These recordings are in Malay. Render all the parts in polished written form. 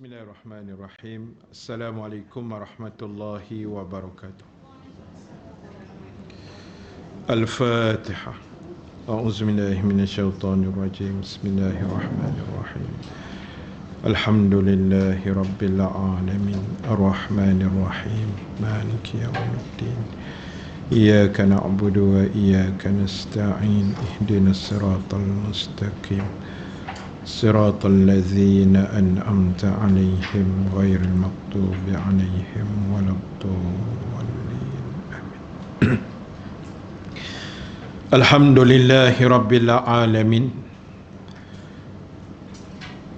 Bismillahirrahmanirrahim. Assalamualaikum warahmatullahi wabarakatuh. Al-Fatihah. A'udzubillahi minasyaitonirrajim. Bismillahirrahmanirrahim. Alhamdulillahi rabbil alamin. Ar-Rahmanirrahim. Maliki yaumiddin. Iyyaka na'budu wa iyyaka nasta'in. Ihdinas siratal mustaqim. صراط الذين أنعمت عليهم غير المغضوب عليهم ولا الضالين آمين. الحمد لله رب العالمين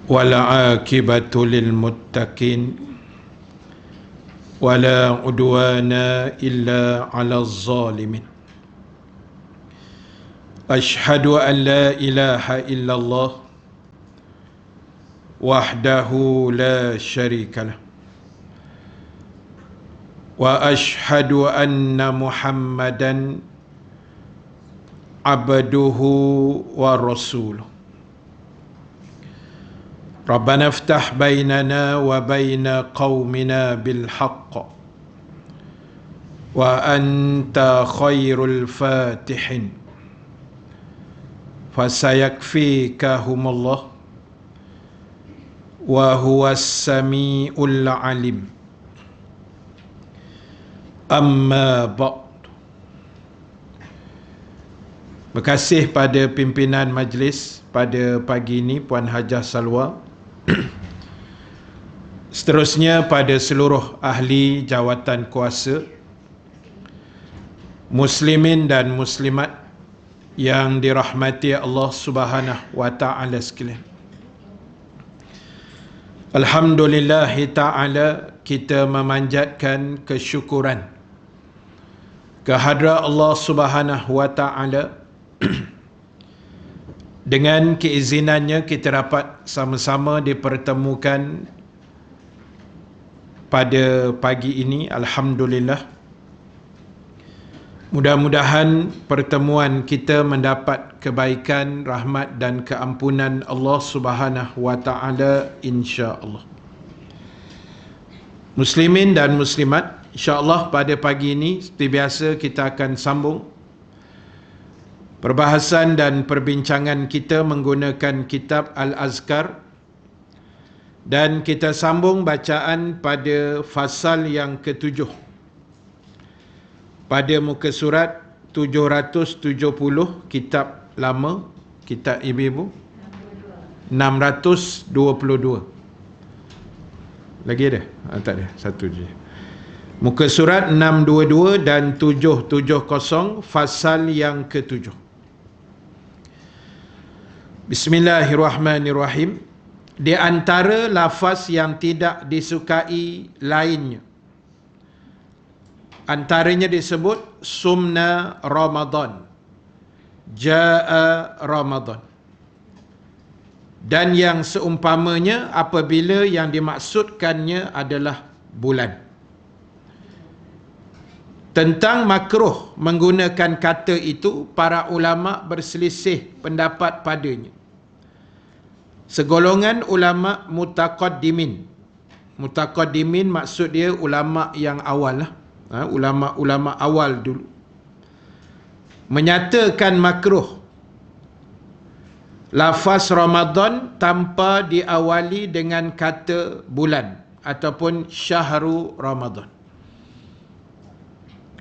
والعاقبة للمتقين ولا عدوان إلا على الظالمين. أشهد أن لا إله إلا الله وحده لا شريك له وأشهد أن محمدا عبده ورسوله. ربنا افتح بيننا وبين قومنا بالحق وأنت خير الفاتحين فسيكفيكهم الله wa huwas samiul alim. Amma ba'd. Terima kasih pada pimpinan majlis pada pagi ini, Puan Hajah Salwa. Seterusnya pada seluruh ahli jawatan kuasa, muslimin dan muslimat yang dirahmati Allah Subhanahu wa taala sekalian. Alhamdulillah ta'ala, kita memanjatkan kesyukuran kehadrat Allah Subhanahu wa ta'ala. Dengan keizinannya kita dapat sama-sama dipertemukan pada pagi ini. Alhamdulillah. Mudah-mudahan pertemuan kita mendapat kebaikan, rahmat dan keampunan Allah Subhanahu wa taala, insya-Allah. Muslimin dan muslimat, insya-Allah pada pagi ini seperti biasa kita akan sambung perbahasan dan perbincangan kita menggunakan kitab Al-Azkar, dan kita sambung bacaan pada fasal yang ke-7 pada muka surat 770 kitab lama, kitab ibu-ibu 622. Lagi ada? Tak ada, satu je. Muka surat 622 dan 770, fasal yang ke-7. Bismillahirrahmanirrahim. Di antara lafaz yang tidak disukai lainnya, antaranya disebut sumna Ramadan, jaa Ramadan, dan yang seumpamanya apabila yang dimaksudkannya adalah bulan. Tentang makruh menggunakan kata itu, para ulama berselisih pendapat padanya. Segolongan ulama mutaqaddimin maksud dia ulama yang awal lah, ulama-ulama awal dulu, menyatakan makruh lafaz Ramadan tanpa diawali dengan kata bulan ataupun syahru Ramadan.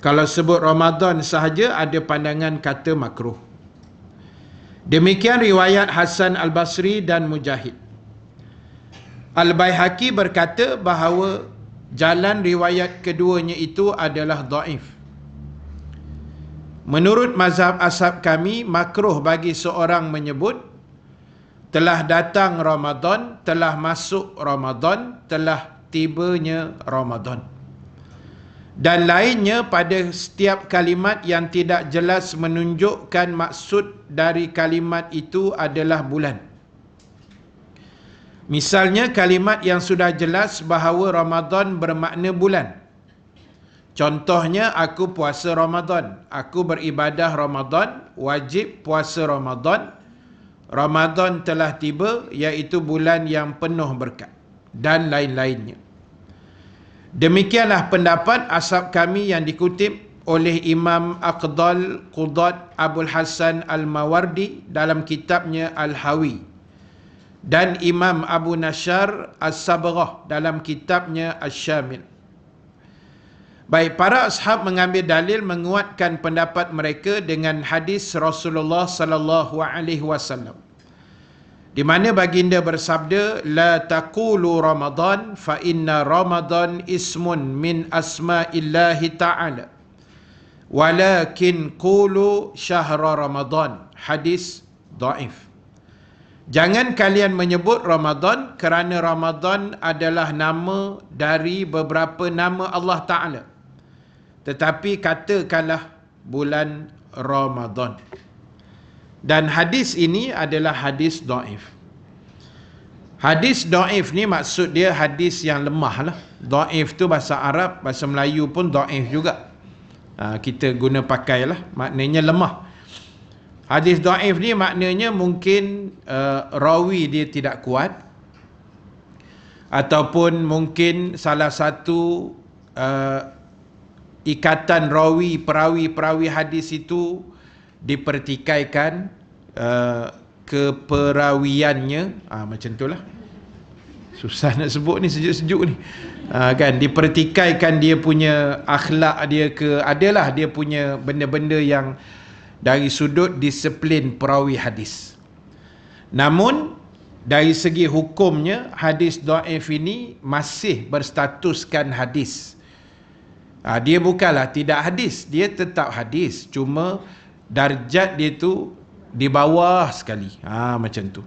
Kalau sebut Ramadan sahaja ada pandangan kata makruh. Demikian riwayat Hasan Al-Basri dan Mujahid. Al-Baihaqi berkata bahawa jalan riwayat keduanya itu adalah dhaif. Menurut mazhab ashab kami, makruh bagi seorang menyebut telah datang Ramadan, telah masuk Ramadan, telah tibanya Ramadan, dan lainnya pada setiap kalimat yang tidak jelas menunjukkan maksud dari kalimat itu adalah bulan. Misalnya kalimat yang sudah jelas bahawa Ramadan bermakna bulan. Contohnya, aku puasa Ramadan, aku beribadah Ramadan, wajib puasa Ramadan, Ramadan telah tiba, iaitu bulan yang penuh berkat. dan lain-lainnya. Demikianlah pendapat ashab kami yang dikutip oleh Imam Aqdal Qudat Abul Hasan Al-Mawardi dalam kitabnya Al-Hawi, dan Imam Abu Nashar As-Sabrah dalam kitabnya Asy-Syamil. Baik, para ashab mengambil dalil menguatkan pendapat mereka dengan hadis Rasulullah sallallahu alaihi wasallam, di mana baginda bersabda, la taqulu Ramadan fa inna Ramadan ismun min asma'illahi ta'ala walakin qulu syahra Ramadan. Hadis dhaif. Jangan kalian menyebut Ramadan kerana Ramadan adalah nama dari beberapa nama Allah Ta'ala, tetapi katakanlah bulan Ramadan. Dan hadis ini adalah hadis dhaif. Hadis dhaif ni maksud dia hadis yang lemah lah. Dhaif tu bahasa Arab, bahasa Melayu pun dhaif juga. Kita guna pakailah, maknanya lemah. Hadis dhaif ni maknanya mungkin rawi dia tidak kuat, ataupun mungkin salah satu ikatan rawi, perawi hadis itu dipertikaikan keperawiannya, macam itulah. Susah nak sebut ni, sejuk-sejuk ni. Kan, dipertikaikan dia punya akhlak dia ke, adalah dia punya benda-benda yang dari sudut disiplin perawi hadis. Namun dari segi hukumnya, hadis dhaif ini masih berstatuskan hadis. Dia bukanlah tidak hadis, dia tetap hadis, cuma darjat dia tu di bawah sekali. Macam tu.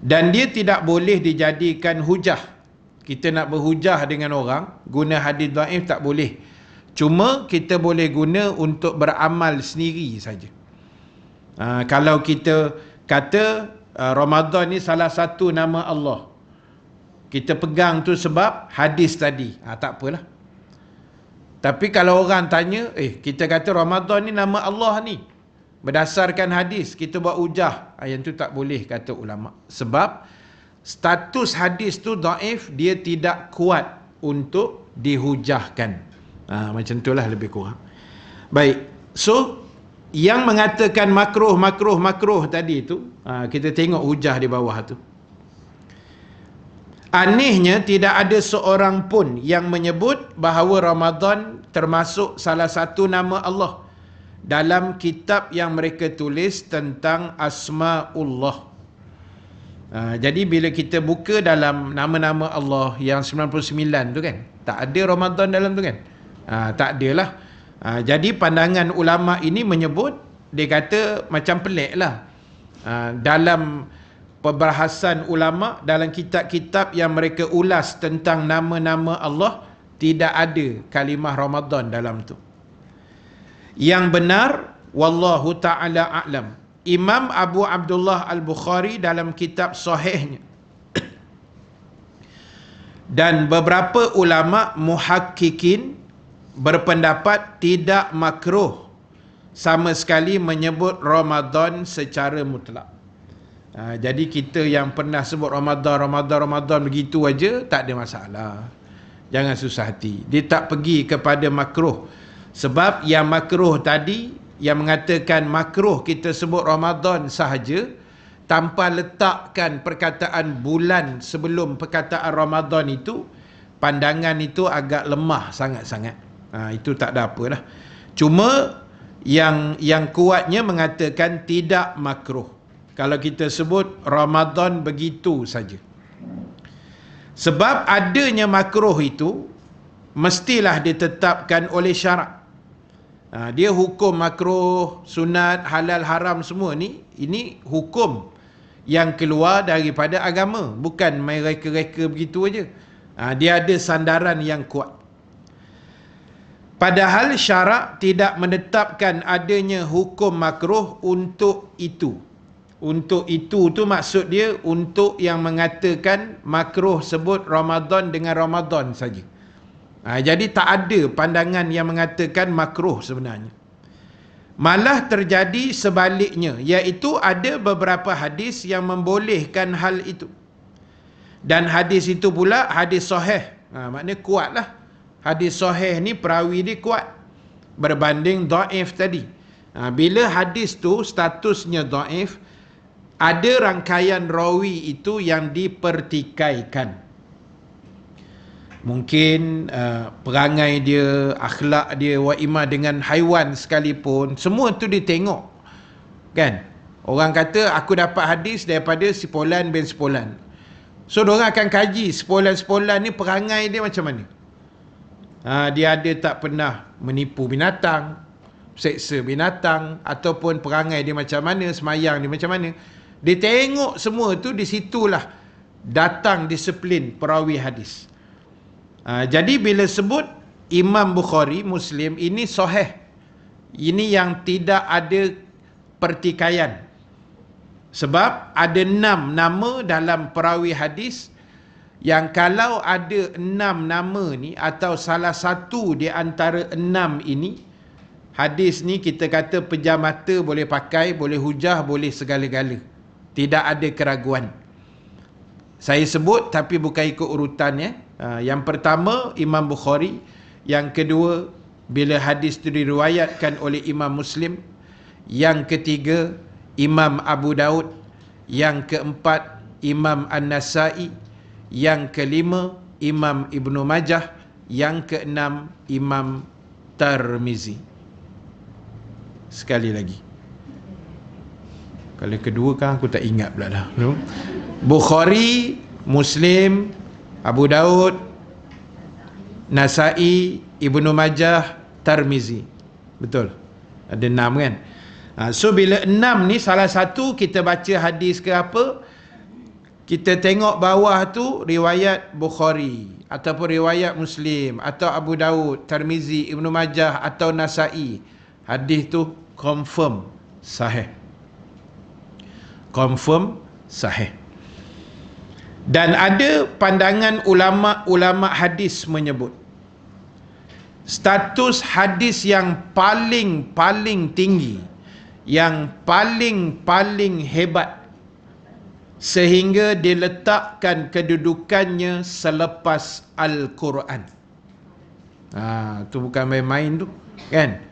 Dan dia tidak boleh dijadikan hujah. Kita nak berhujah dengan orang, guna hadis dhaif tak boleh. Cuma kita boleh guna untuk beramal sendiri saja. Kalau kita kata Ramadan ni salah satu nama Allah, kita pegang tu sebab hadis tadi, tak apalah. Tapi kalau orang tanya, kita kata Ramadan ni nama Allah ni, berdasarkan hadis, kita buat hujah, yang tu tak boleh kata ulama. Sebab status hadis tu dhaif, dia tidak kuat untuk dihujahkan. Macam itulah lebih kurang. Baik, so yang mengatakan makruh tadi tu, kita tengok hujah di bawah tu. Anehnya tidak ada seorang pun yang menyebut bahawa Ramadan termasuk salah satu nama Allah dalam kitab yang mereka tulis tentang Asma'ullah. Jadi bila kita buka dalam nama-nama Allah yang 99 tu kan, tak ada Ramadan dalam tu kan. Tak adalah. Jadi pandangan ulama ini menyebut, dia kata macam pelik lah. Dalam perbahasan ulama, dalam kitab-kitab yang mereka ulas tentang nama-nama Allah, tidak ada kalimah Ramadan dalam tu. Yang benar, wallahu ta'ala a'lam, Imam Abu Abdullah Al-Bukhari dalam kitab sahihnya dan beberapa ulama muhakkikin berpendapat tidak makruh sama sekali menyebut Ramadan secara mutlak. Jadi kita yang pernah sebut Ramadan begitu aja, tak ada masalah. Jangan susah hati. Dia tak pergi kepada makruh. Sebab yang makruh tadi, yang mengatakan makruh kita sebut Ramadan sahaja, tanpa letakkan perkataan bulan sebelum perkataan Ramadan itu, pandangan itu agak lemah sangat-sangat. Itu tak ada apalah. Cuma yang kuatnya mengatakan tidak makruh kalau kita sebut Ramadan begitu saja. Sebab adanya makruh itu mestilah ditetapkan oleh syarak. Dia hukum makruh, sunat, halal, haram semua ni, ini hukum yang keluar daripada agama, bukan main reka-reka begitu aja. Dia ada sandaran yang kuat. Padahal syarak tidak menetapkan adanya hukum makruh untuk itu. Untuk itu tu maksud dia untuk yang mengatakan makruh sebut Ramadan dengan Ramadan saja. Jadi tak ada pandangan yang mengatakan makruh sebenarnya. Malah terjadi sebaliknya, iaitu ada beberapa hadis yang membolehkan hal itu. Dan hadis itu pula hadis sahih. Maknanya kuat lah. Hadis sahih ni perawi dia kuat berbanding dhaif tadi. Bila hadis tu statusnya dhaif, ada rangkaian rawi itu yang dipertikaikan. Mungkin perangai dia, akhlak dia, wa'imah dengan haiwan sekalipun, semua tu dia tengok. Kan? Orang kata, aku dapat hadis daripada si Fulan bin Fulan. So, diorang akan kaji sepolan-sepolan ni perangai dia macam mana. Dia ada tak pernah menipu binatang, seksa binatang, ataupun perangai dia macam mana, semayang dia macam mana. Dia tengok semua tu, di situlah datang disiplin perawi hadis. Jadi bila sebut Imam Bukhari, Muslim, ini sahih. Ini yang tidak ada pertikaian. Sebab ada 6 nama dalam perawi hadis yang kalau ada 6 nama ni atau salah satu di antara 6 ini, hadis ni kita kata pejam mata boleh pakai, boleh hujah, boleh segala-gala. Tidak ada keraguan. Saya sebut tapi bukan ikut urutannya. Yang pertama Imam Bukhari, yang kedua bila hadis itu diriwayatkan oleh Imam Muslim, yang ketiga Imam Abu Daud, yang keempat Imam An-Nasai, yang kelima Imam Ibnu Majah, yang keenam Imam Tirmizi. Sekali lagi. Kalau kedua kan aku tak ingat pula dah. Bukhari, Muslim, Abu Daud, Nasai, Ibnu Majah, Tirmizi. Betul? Ada 6 kan? So bila 6 ni salah satu kita baca hadis ke apa, kita tengok bawah tu riwayat Bukhari ataupun riwayat Muslim atau Abu Daud, Tirmizi, Ibnu Majah atau Nasai. Hadis tu confirm sahih. Confirm sahih. Dan ada pandangan ulama-ulama hadis menyebut status hadis yang paling tinggi, yang paling hebat, sehingga diletakkan kedudukannya selepas Al-Quran. Tu bukan main-main tu, kan?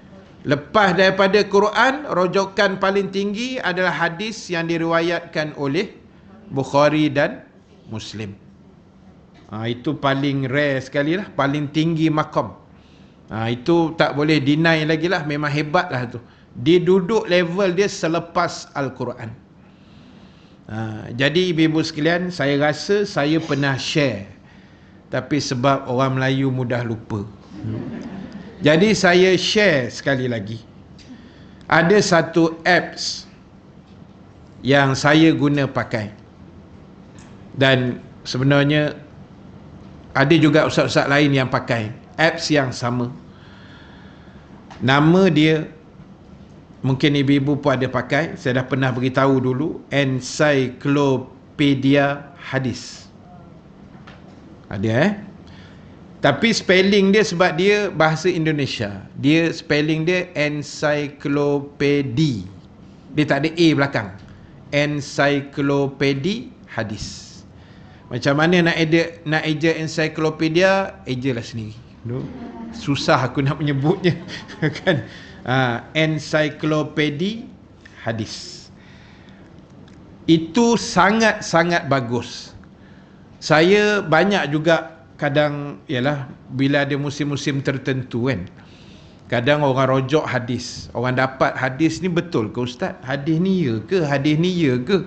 Lepas daripada Quran, rujukan paling tinggi adalah hadis yang diriwayatkan oleh Bukhari dan Muslim. Itu paling rare sekali lah, paling tinggi makam. Itu tak boleh deny lagi lah, memang hebat lah tu. Dia duduk level dia selepas Al-Quran. Jadi ibu-ibu sekalian, saya rasa saya pernah share, tapi sebab orang Melayu mudah lupa, jadi saya share sekali lagi. Ada satu apps yang saya guna pakai, dan sebenarnya ada juga ustaz-ustaz lain yang pakai apps yang sama. Nama dia, mungkin ibu-ibu pun ada pakai, saya dah pernah beritahu dulu, Encyclopedia Hadis. Ada tapi spelling dia, sebab dia bahasa Indonesia, dia spelling dia encyclopedia, dia tak ada A belakang. Encyclopedia Hadis. Macam mana nak eja encyclopedia, ejalah sendiri. Susah aku nak menyebutnya kan. Encyclopedia Hadis itu sangat-sangat bagus. Saya banyak juga kadang, ialah bila ada musim-musim tertentu kan, kadang orang rojok hadis, orang dapat hadis ni betul ke ustaz, hadis ni ya ke, hadis ni ya ke,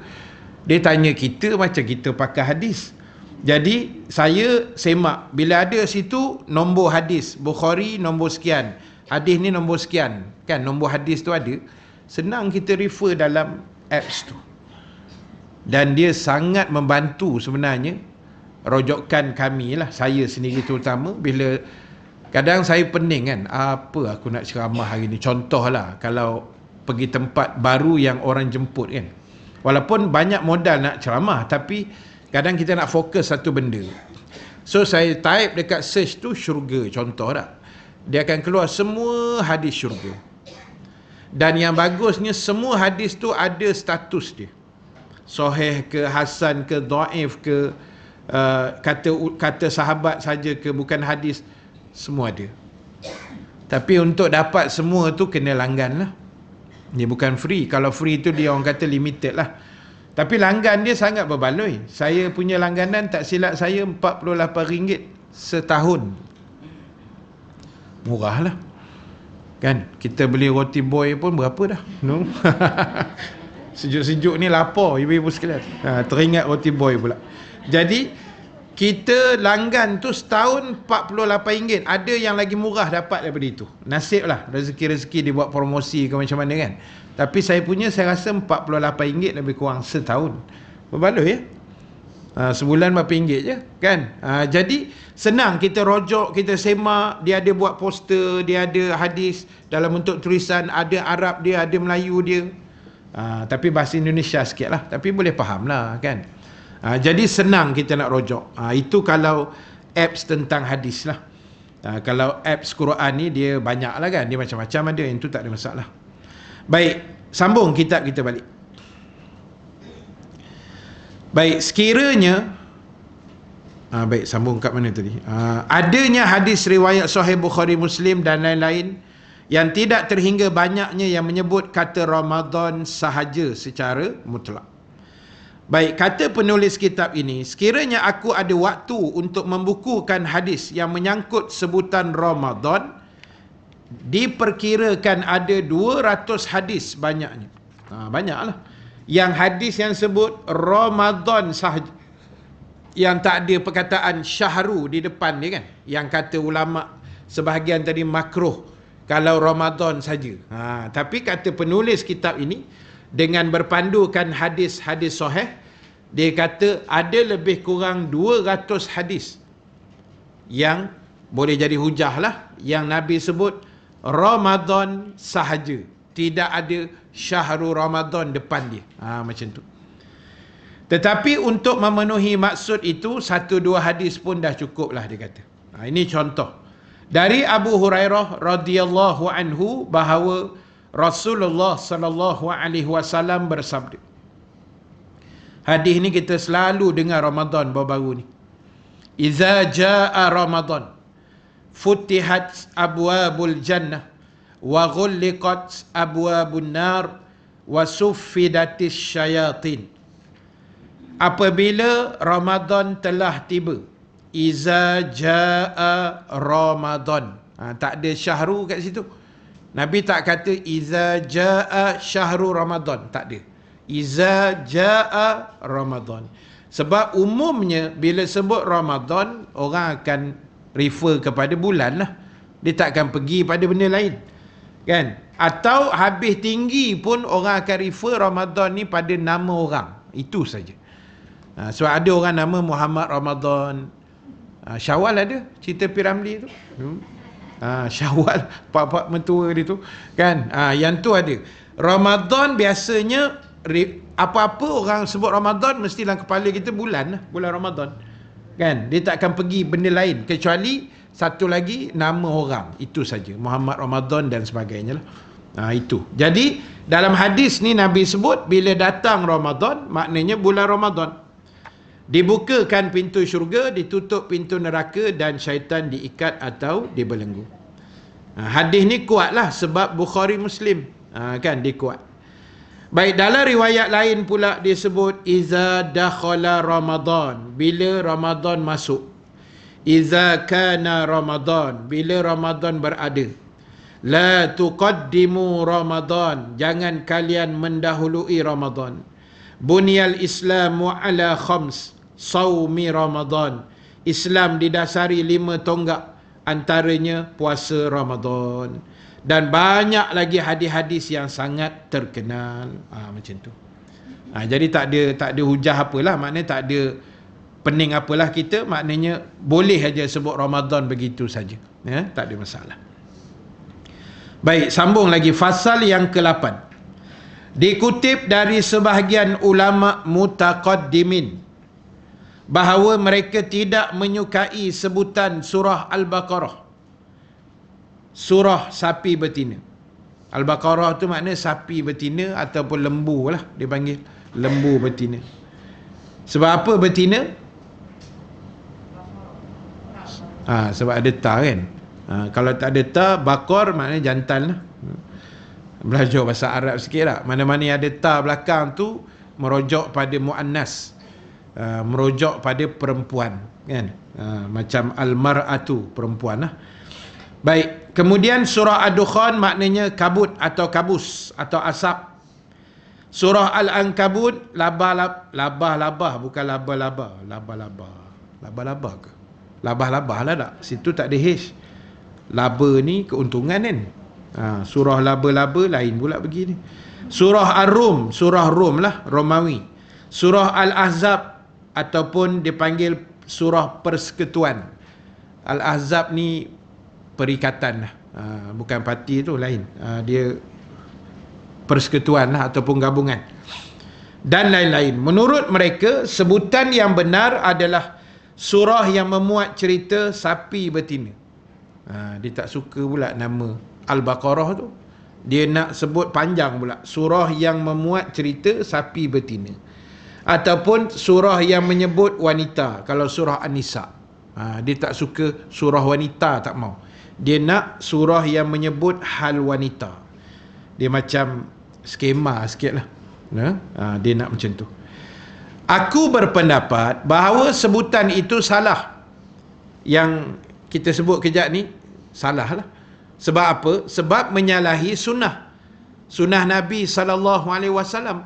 dia tanya kita macam kita pakai hadis. Jadi saya semak, bila ada situ nombor hadis Bukhari nombor sekian, hadis ni nombor sekian, kan nombor hadis tu ada, senang kita refer dalam apps tu. Dan dia sangat membantu sebenarnya rojokan kami lah, saya sendiri terutama. Bila kadang saya pening kan, apa aku nak ceramah hari ni, contohlah kalau pergi tempat baru yang orang jemput kan, walaupun banyak modal nak ceramah, tapi kadang kita nak fokus satu benda. So saya type dekat search tu syurga, contoh tak, dia akan keluar semua hadis syurga. Dan yang bagusnya semua hadis tu ada status dia, sahih ke, hasan ke, dhaif ke, kata sahabat saja ke, bukan hadis, semua ada. Tapi untuk dapat semua tu kena langgan lah. Dia bukan free. Kalau free tu dia orang kata limited lah. Tapi langgan dia sangat berbaloi. Saya punya langganan tak silap saya RM48 setahun. Murah lah. Kan? Kita beli roti boy pun berapa dah? No? Sejuk-sejuk ni lapar ibu-ibu sekalian. Teringat roti boy pula. Jadi kita langgan tu setahun RM48. Ada yang lagi murah dapat daripada itu. Nasib lah, rezeki-rezeki dia buat promosi ke macam mana kan. Tapi saya punya, saya rasa RM48 lebih kurang setahun. Berbaloi ya. Sebulan berapa ringgit je kan. Jadi senang kita rojok, kita semak. Dia ada buat poster, dia ada hadis dalam bentuk tulisan, ada Arab dia, ada Melayu dia. Tapi bahasa Indonesia sikit lah, tapi boleh faham lah kan. Jadi senang kita nak rojok. Itu kalau apps tentang hadis lah. Kalau apps Quran ni dia banyak lah kan, dia macam-macam ada, yang tu tak ada masalah. Baik, sambung kitab kita balik. Baik, sekiranya baik, sambung kat mana tadi? Adanya hadis riwayat Sahih Bukhari Muslim dan lain-lain yang tidak terhingga banyaknya yang menyebut kata Ramadan sahaja secara mutlak. Baik, kata penulis kitab ini, sekiranya aku ada waktu untuk membukukan hadis yang menyangkut sebutan Ramadan, diperkirakan ada 200 hadis banyaknya. Banyaklah. Yang hadis yang sebut Ramadan sahaja, yang tak ada perkataan syahru di depan dia kan, yang kata ulama sebahagian tadi makruh kalau Ramadan saja. Tapi kata penulis kitab ini, dengan berpandukan hadis-hadis sahih, dia kata ada lebih kurang 200 hadis yang boleh jadi hujah lah, yang Nabi sebut Ramadan sahaja, tidak ada syahrul Ramadan depan dia. Macam tu. Tetapi untuk memenuhi maksud itu, 1-2 hadis pun dah cukup lah, dia kata. Ini contoh dari Abu Hurairah radhiyallahu anhu bahawa Rasulullah sallallahu alaihi wasallam bersabda. Hadis ni kita selalu dengar Ramadan baru-baru ni. Iza jaa Ramadan futihat abwabul jannah wa ghulliqat abwabun nar wa suffidatis syayatin. Apabila Ramadan telah tiba, iza jaa Ramadan. Tak ada syahru kat situ. Nabi tak kata iza jaa syahru Ramadan, tak ada. Iza jaa Ramadan. Sebab umumnya bila sebut Ramadan, orang akan refer kepada bulan lah. Dia tak akan pergi pada benda lain. Kan? Atau habis tinggi pun orang akan refer Ramadan ni pada nama orang. Itu saja. Sebab ada orang nama Muhammad Ramadan. Syawal ada cerita Piramli tu. Syawal pak-pak mentua dia tu kan. Yang tu ada. Ramadan biasanya apa-apa orang sebut Ramadan mesti dalam kepala kita bulan lah, bulan Ramadan. Kan? Dia tak akan pergi benda lain kecuali satu lagi nama orang. Itu saja. Muhammad Ramadan dan sebagainya lah. Itu. Jadi dalam hadis ni Nabi sebut bila datang Ramadan, maknanya bulan Ramadan. Dibukakan pintu syurga, ditutup pintu neraka dan syaitan diikat atau dibelenggu. Hadis ni kuatlah sebab Bukhari Muslim. Kan dia kuat. Baik, dalam riwayat lain pula disebut iza dakhala Ramadan, bila Ramadan masuk. Iza kana Ramadan, bila Ramadan berada. La tuqaddimu Ramadan, jangan kalian mendahului Ramadan. Bunyal Islamu ala khams, saumi Ramadan. Islam didasari 5 tonggak, antaranya puasa Ramadan. Dan banyak lagi hadis-hadis yang sangat terkenal. Macam tu. Jadi tak ada hujah apalah, maknanya tak ada pening apalah kita, maknanya boleh aja sebut Ramadan begitu saja. Tak ada masalah. Baik, sambung lagi fasal yang ke-8. Dikutip dari sebahagian ulama mutaqaddimin bahawa mereka tidak menyukai sebutan surah Al-Baqarah, surah sapi betina. Al-Baqarah tu makna sapi betina ataupun lembu lah, dia panggil lembu betina. Sebab apa betina? Sebab ada ta kan. Kalau tak ada ta, bakor maknanya jantan lah. Belajar bahasa Arab sikit lah. Mana-mana yang ada ta belakang tu merujuk pada muannas, merujuk pada perempuan kan. Macam al-mar'atu, perempuan lah. Baik, kemudian surah Ad-Dukhan maknanya kabut atau kabus atau asap. Surah Al-Ankabut labah-labah, bukan laba-laba. Laba-laba ke? Labah-labah lah tak? Situ tak ada H. Laba ni keuntungan kan. Surah laba-laba lain pula begini. Surah Ar-Rum, surah Rum lah, Romawi. Surah Al-Ahzab ataupun dipanggil surah persekutuan. Al-Ahzab ni perikatan lah, bukan parti tu, lain. Dia persekutuan lah ataupun gabungan dan lain-lain. Menurut mereka, sebutan yang benar adalah surah yang memuat cerita sapi betina. Dia tak suka pula nama Al-Baqarah tu, dia nak sebut panjang pula, surah yang memuat cerita sapi betina. Ataupun surah yang menyebut wanita, kalau surah An-Nisa. Dia tak suka surah wanita, tak mau. Dia nak surah yang menyebut hal wanita. Dia macam skema sikit lah. Dia nak macam tu. Aku berpendapat bahawa sebutan itu salah. Yang kita sebut kejap ni salah lah. Sebab apa? Sebab menyalahi sunnah Nabi SAW.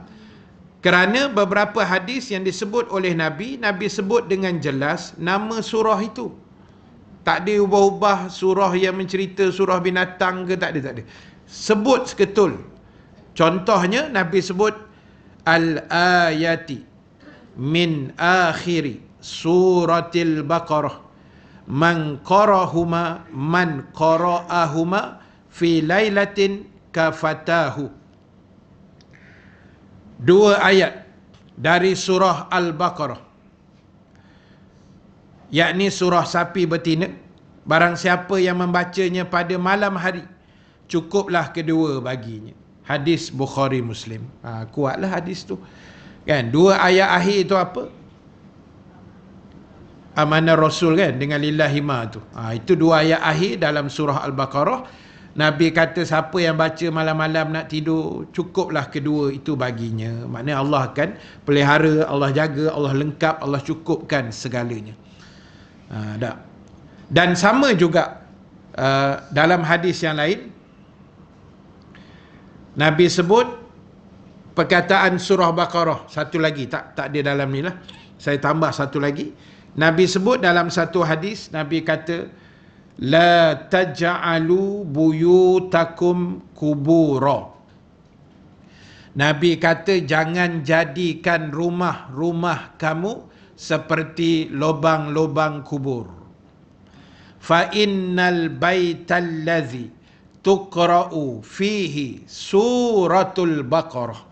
Kerana beberapa hadis yang disebut oleh Nabi sebut dengan jelas nama surah itu. Tak ada ubah-ubah surah yang mencerita surah binatang ke, tak ada. Sebut seketul. Contohnya Nabi sebut al-ayati min akhiri suratil Baqarah man qara'ahuma fi lailatin kafatahu. Dua ayat dari surah Al-Baqarah, yakni surah sapi betina. Barang siapa yang membacanya pada malam hari, cukuplah kedua baginya. Hadis Bukhari Muslim. Kuatlah hadis tu kan. Dua ayat akhir itu apa? Amanah Rasul kan, dengan lillahi ma tu. Itu dua ayat akhir dalam surah Al-Baqarah. Nabi kata siapa yang baca malam-malam nak tidur, cukuplah kedua itu baginya. Maknanya Allah akan pelihara, Allah jaga, Allah lengkap, Allah cukupkan segalanya. Dan sama juga dalam hadis yang lain, Nabi sebut perkataan surah Baqarah. Satu lagi, tak ada dalam ni lah, saya tambah satu lagi. Nabi sebut dalam satu hadis, Nabi kata, la taj'alu buyutakum kubura. Nabi kata jangan jadikan rumah-rumah kamu seperti lubang-lubang kubur. Fa innal baital ladzi tuqra'u fihi suratul Baqarah.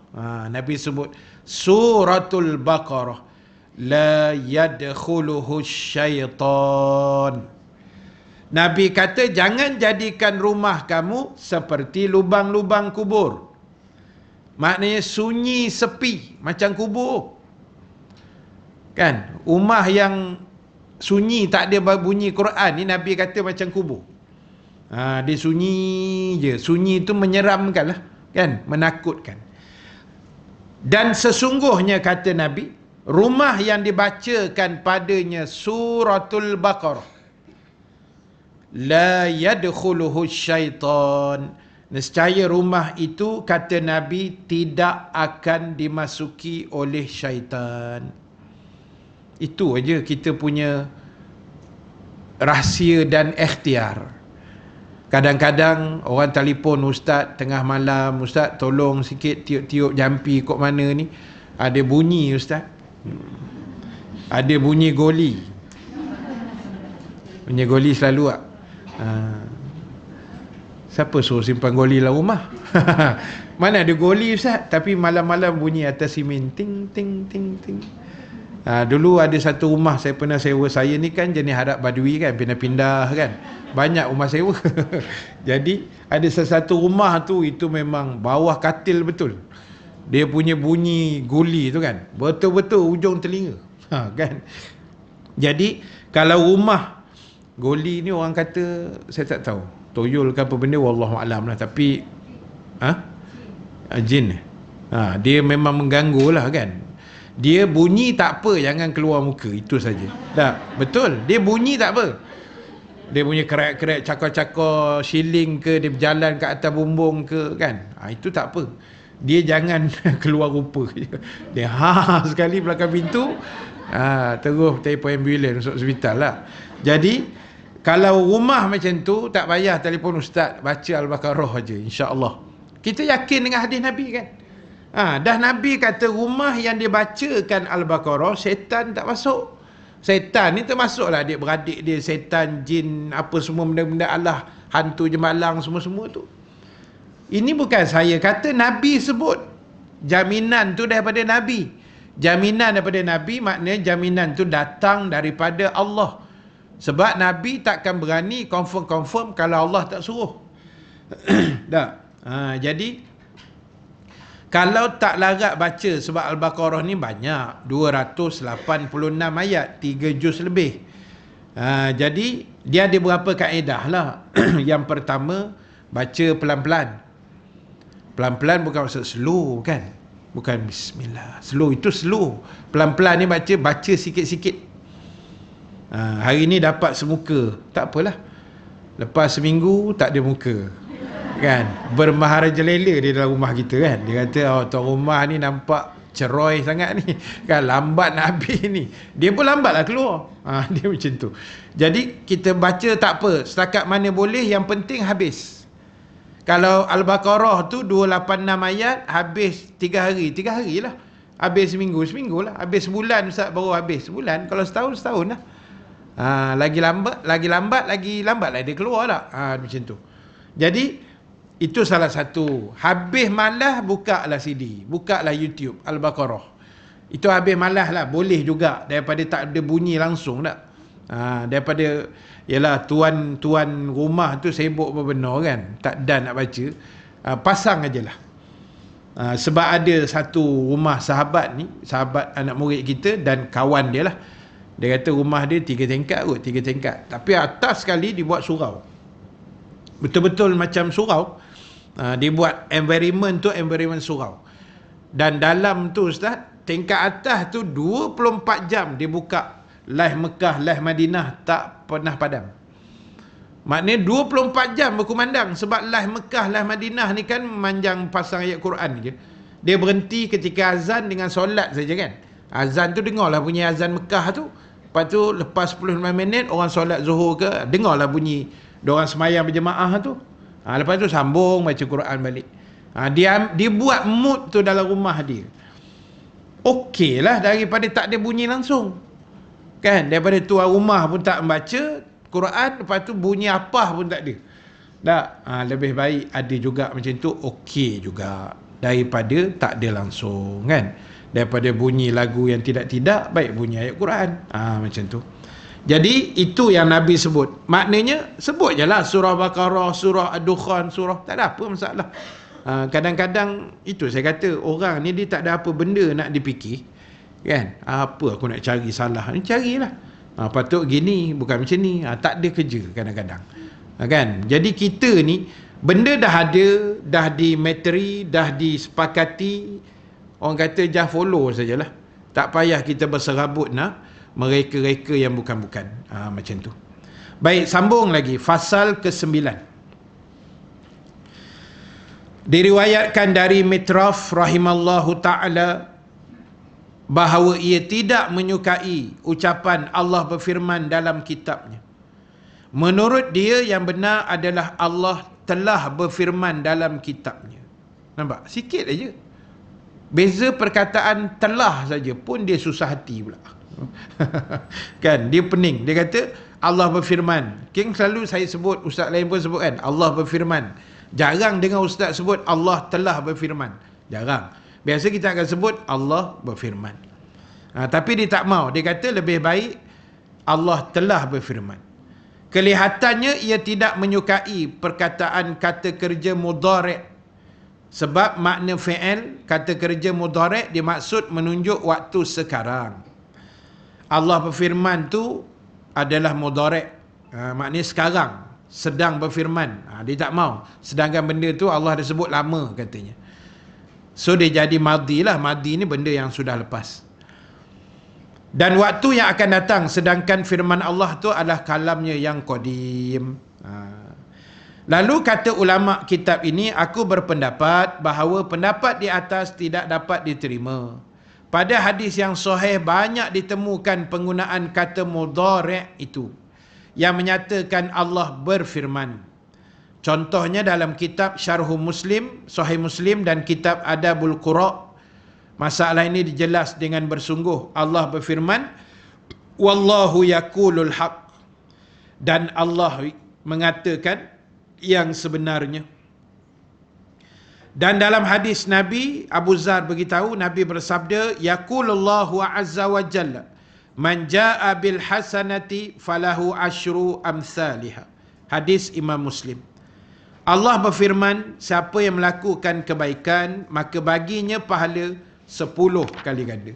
Nabi sebut suratul Baqarah, la yadkhuluhu syaitan. Nabi kata jangan jadikan rumah kamu seperti lubang-lubang kubur. Maknanya sunyi sepi macam kubur. Kan? Rumah yang sunyi tak ada bunyi Quran ni Nabi kata macam kubur. Dia sunyi je. Sunyi itu menyeramkan lah, kan? Menakutkan. Dan sesungguhnya kata Nabi, rumah yang dibacakan padanya suratul Baqarah, la yadkhuluhu syaitan, nescaya rumah itu kata Nabi tidak akan dimasuki oleh syaitan. Itu aja kita punya rahsia dan ikhtiar. Kadang-kadang orang telefon ustaz tengah malam, ustaz tolong sikit tiup-tiup jampi kok mana ni, ada bunyi ustaz, ada bunyi goli. Bunyi goli selalu tak? Siapa suruh simpan goli dalam rumah? Mana ada goli ustaz, tapi malam-malam bunyi atas simen ting ting ting ting. Dulu ada satu rumah saya pernah sewa. Saya ni kan jenis harap badui kan, pindah-pindah kan, banyak rumah sewa. Jadi ada satu rumah tu, itu memang bawah katil betul. Dia punya bunyi guli tu kan, betul-betul ujung telinga. Kan. Jadi kalau rumah Goli ni orang kata, saya tak tahu toyol ke apa benda, wallahualam lah. Tapi jin. Dia memang mengganggu lah kan. Dia bunyi tak apa, jangan keluar muka, itu saja. Tak, betul. Dia bunyi tak apa. Dia bunyi kerek-kerek, cakar-cakar shilling ke, dia berjalan ke atas bumbung ke kan. Itu tak apa. Dia jangan keluar rupa. Dia sekali belakang pintu, terus telefon ambulans masuk hospital lah. Jadi kalau rumah macam tu, tak payah telefon ustaz, baca Al-Baqarah aja, insya-Allah. Kita yakin dengan hadis Nabi kan. Dah Nabi kata rumah yang dibacakan Al-Baqarah, syaitan tak masuk. Syaitan ni termasuklah adik-beradik dia, syaitan, jin, apa semua benda-benda Allah, hantu jemalang, semua-semua tu. Ini bukan saya kata, Nabi sebut. Jaminan tu daripada Nabi. Jaminan daripada Nabi maknanya jaminan tu datang daripada Allah. Sebab Nabi takkan berani confirm kalau Allah tak suruh. Tak. Jadi kalau tak larat baca, sebab Al-Baqarah ni banyak, 286 ayat, 3 juz lebih. Jadi dia ada beberapa kaedah lah. Yang pertama, baca pelan-pelan. Pelan-pelan bukan maksud slow kan. Bukan bismillah. Slow itu slow. Pelan-pelan ni baca sikit-sikit. Hari ni dapat semuka, tak apalah. Lepas seminggu tak ada muka. Kan, bermaharaja lela di dalam rumah kita kan. Dia kata, tuan rumah ni nampak ceroy sangat ni kan, lambat nak habis ni. Dia pun lambat lah keluar. Dia macam tu. Jadi kita baca tak apa, setakat mana boleh, yang penting habis. Kalau Al-Baqarah tu 286 ayat, habis 3 hari, 3 hari lah. Habis seminggu lah. Habis sebulan Ustaz baru habis. Sebulan, kalau setahun lah. Lagi lambat lah dia keluar lah. Macam tu. Jadi itu salah satu. Habis malas, bukalah CD, bukalah YouTube Al-Baqarah. Itu habis malas lah, boleh juga, daripada tak ada bunyi langsung tak. Daripada yalah tuan rumah tu sibuk berbenar kan, tak dan nak baca, pasang ajalah. Sebab ada satu rumah sahabat ni, sahabat anak murid kita dan kawan dia lah. Dia kata rumah dia 3 tingkat kot, 3 tingkat. Tapi atas sekali dibuat surau. Betul-betul macam surau. Dia buat environment tu environment surau. Dan dalam tu Ustaz, tingkat atas tu 24 jam dia buka live Mekah, live Madinah, tak pernah padam. Maknanya 24 jam berkumandang. Sebab live Mekah, live Madinah ni kan manjang pasang ayat Quran je. Dia berhenti ketika azan dengan solat saja kan. Azan tu dengarlah bunyi azan Mekah tu. Lepas tu lepas 10 minit orang solat zuhur ke, dengarlah bunyi diorang semayang berjemaah tu. Lepas tu sambung baca Quran balik. Dia buat mood tu dalam rumah dia. Okey lah daripada tak ada bunyi langsung. Kan, daripada tuan rumah pun tak membaca Quran, lepas tu bunyi apa pun tak ada. Tak, lebih baik ada juga macam tu, okey juga, daripada tak ada langsung kan. Daripada bunyi lagu yang tidak-tidak, baik bunyi ayat Quran. Macam tu. Jadi itu yang Nabi sebut. Maknanya sebut je lah surah Baqarah, surah Ad-Dukhan, surah, tak ada apa masalah. Kadang-kadang itu saya kata, orang ni dia tak ada apa benda nak dipikir kan. Apa aku nak cari salah ni, carilah. Patut gini, bukan macam ni. Tak ada kerja kadang-kadang kan. Jadi kita ni benda dah ada, dah di materi, dah disepakati. Orang kata just follow sajalah. Tak payah kita berserabut nak mereka-reka yang bukan-bukan. Macam tu. Baik, sambung lagi. Fasal ke-9. Diriwayatkan dari Mitraf rahimallahu ta'ala bahawa ia tidak menyukai ucapan Allah berfirman dalam kitabnya. Menurut dia yang benar adalah Allah telah berfirman dalam kitabnya. Nampak? Sikit aja. Beza perkataan telah saja pun dia susah hati pula. Kan, dia pening. Dia kata Allah berfirman. Selalu saya sebut, ustaz lain pun sebut kan, Allah berfirman. Jarang dengar ustaz sebut Allah telah berfirman. Jarang. Biasa kita akan sebut Allah berfirman. Tapi dia tak mau. Dia kata lebih baik Allah telah berfirman. Kelihatannya ia tidak menyukai perkataan kata kerja mudhari'. Sebab makna fi'il kata kerja mudhari' dimaksud menunjuk waktu sekarang. Allah berfirman tu adalah mudhari'. Maknanya sekarang sedang berfirman. Dia tak mau. Sedangkan benda tu Allah dah sebut lama katanya. So dia jadi madhi lah. Madhi ni benda yang sudah lepas. Dan waktu yang akan datang, sedangkan firman Allah tu adalah kalamnya yang qadim. Lalu kata ulama kitab ini, aku berpendapat bahawa pendapat di atas tidak dapat diterima. Pada hadis yang sahih banyak ditemukan penggunaan kata mudhari' itu yang menyatakan Allah berfirman. Contohnya dalam kitab Syarhul Muslim, Sahih Muslim dan kitab Adabul Qura. Masalah ini dijelas dengan bersungguh. Allah berfirman, wallahu yaqulul haq. Dan Allah mengatakan yang sebenarnya. Dan dalam hadis Nabi, Abu Zar beritahu, Nabi bersabda, yaqulullahu azza wa jalla, man jaa bil hasanati falahu asyru amsalihha. Hadis Imam Muslim. Allah berfirman, siapa yang melakukan kebaikan, maka baginya pahala 10 kali ganda.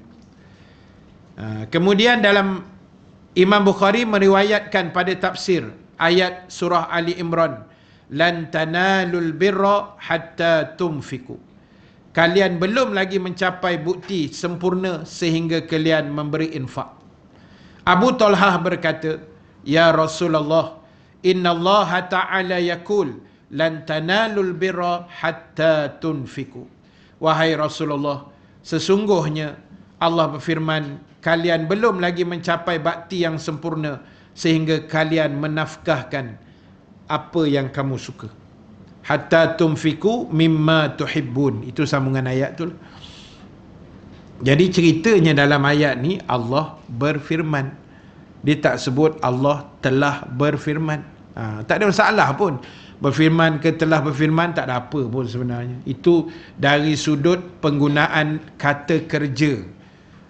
Kemudian dalam Imam Bukhari meriwayatkan pada tafsir ayat surah Ali Imran, lan tanalul birra hatta tunfiku. Kalian belum lagi mencapai bukti sempurna sehingga kalian memberi infak. Abu Talhah berkata, ya Rasulullah, innallaha ta'ala yaqul lan tanalul birra hatta tunfiku. Wahai Rasulullah, sesungguhnya Allah berfirman, kalian belum lagi mencapai bakti yang sempurna sehingga kalian menafkahkan apa yang kamu suka. Hatta tunfiku mimma tuhibbun. Itu sambungan ayat tu. Jadi ceritanya dalam ayat ni Allah berfirman. Dia tak sebut Allah telah berfirman. Tak ada masalah pun. Berfirman ke telah berfirman tak ada apa pun sebenarnya. Itu dari sudut penggunaan kata kerja.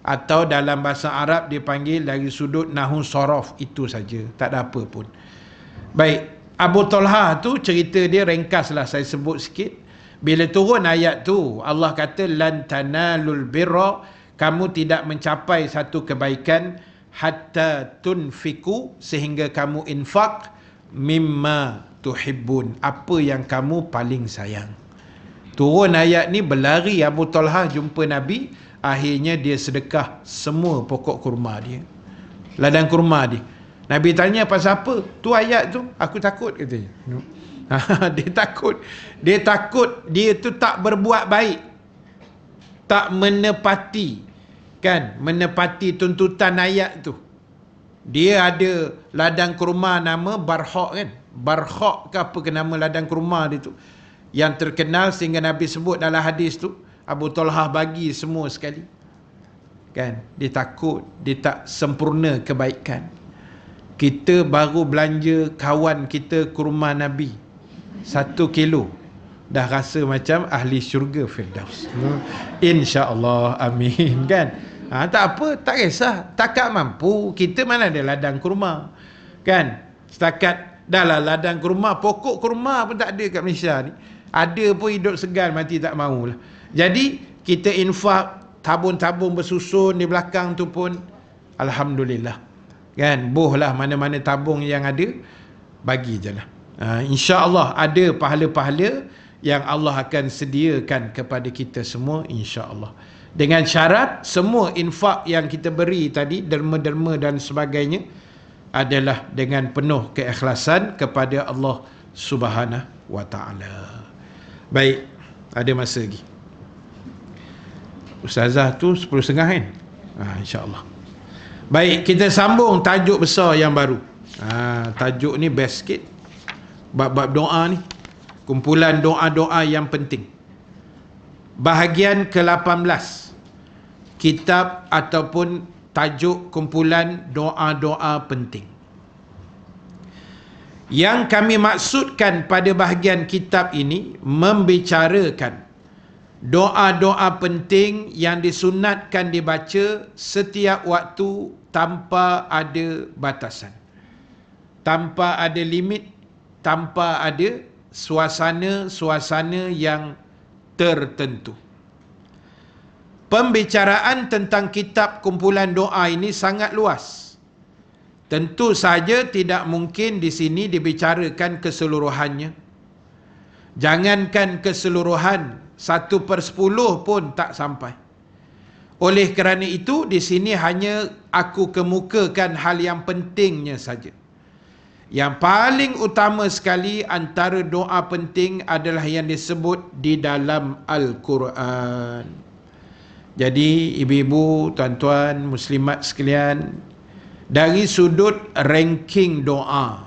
Atau dalam bahasa Arab dia panggil dari sudut nahu sorof. Itu saja. Tak ada apa pun. Baik. Abu Talha tu cerita dia ringkas lah, saya sebut sikit. Bila turun ayat tu, Allah kata lan tanalul birra, kamu tidak mencapai satu kebaikan hatta tunfiku, sehingga kamu infak mimma tuhibbun, apa yang kamu paling sayang. Turun ayat ni berlari Abu Talha jumpa Nabi, akhirnya dia sedekah semua pokok kurma dia, ladang kurma dia. Nabi tanya pasal apa? Tu ayat tu, aku takut katanya. Dia takut. Dia takut dia tu tak berbuat baik. Tak menepati, kan, menepati tuntutan ayat tu. Dia ada ladang kurma nama Barhaq, kan? Barhaq ke apa ke nama ladang kurma dia tu, yang terkenal sehingga Nabi sebut dalam hadis tu, Abu Talhah bagi semua sekali. Kan? Dia takut dia tak sempurna kebaikan. Kita baru belanja kawan kita kurma Nabi 1 kilo, dah rasa macam ahli syurga Firdaus. InsyaAllah, amin, kan? Tak apa, tak kisah. Takat mampu, kita mana ada ladang kurma, kan? Setakat dah lah ladang kurma, pokok kurma pun tak ada kat Malaysia ni. Ada pun hidup segan, mati tak maulah. Jadi kita infak, tabung-tabung bersusun di belakang tu pun alhamdulillah, kan? Bohlah mana-mana tabung yang ada, bagi je lah. InsyaAllah ada pahala-pahala yang Allah akan sediakan kepada kita semua, insyaAllah. Dengan syarat semua infak yang kita beri tadi, derma-derma dan sebagainya, adalah dengan penuh keikhlasan kepada Allah Subhanahu wa ta'ala. Baik, ada masa lagi. Ustazah tu 10.30 kan? InsyaAllah. Baik, kita sambung tajuk besar yang baru. Tajuk ni best sikit. Bab-bab doa ni, kumpulan doa-doa yang penting. Bahagian ke-18, kitab ataupun tajuk kumpulan doa-doa penting. Yang kami maksudkan pada bahagian kitab ini membicarakan doa-doa penting yang disunatkan dibaca setiap waktu tanpa ada batasan, tanpa ada limit, tanpa ada suasana-suasana yang tertentu. Pembicaraan tentang kitab kumpulan doa ini sangat luas. Tentu saja tidak mungkin di sini dibicarakan keseluruhannya. Jangankan keseluruhan, 1/10 pun tak sampai. Oleh kerana itu, di sini hanya aku kemukakan hal yang pentingnya saja. Yang paling utama sekali antara doa penting adalah yang disebut di dalam Al-Quran. Jadi ibu-ibu, tuan-tuan, muslimat sekalian, dari sudut ranking doa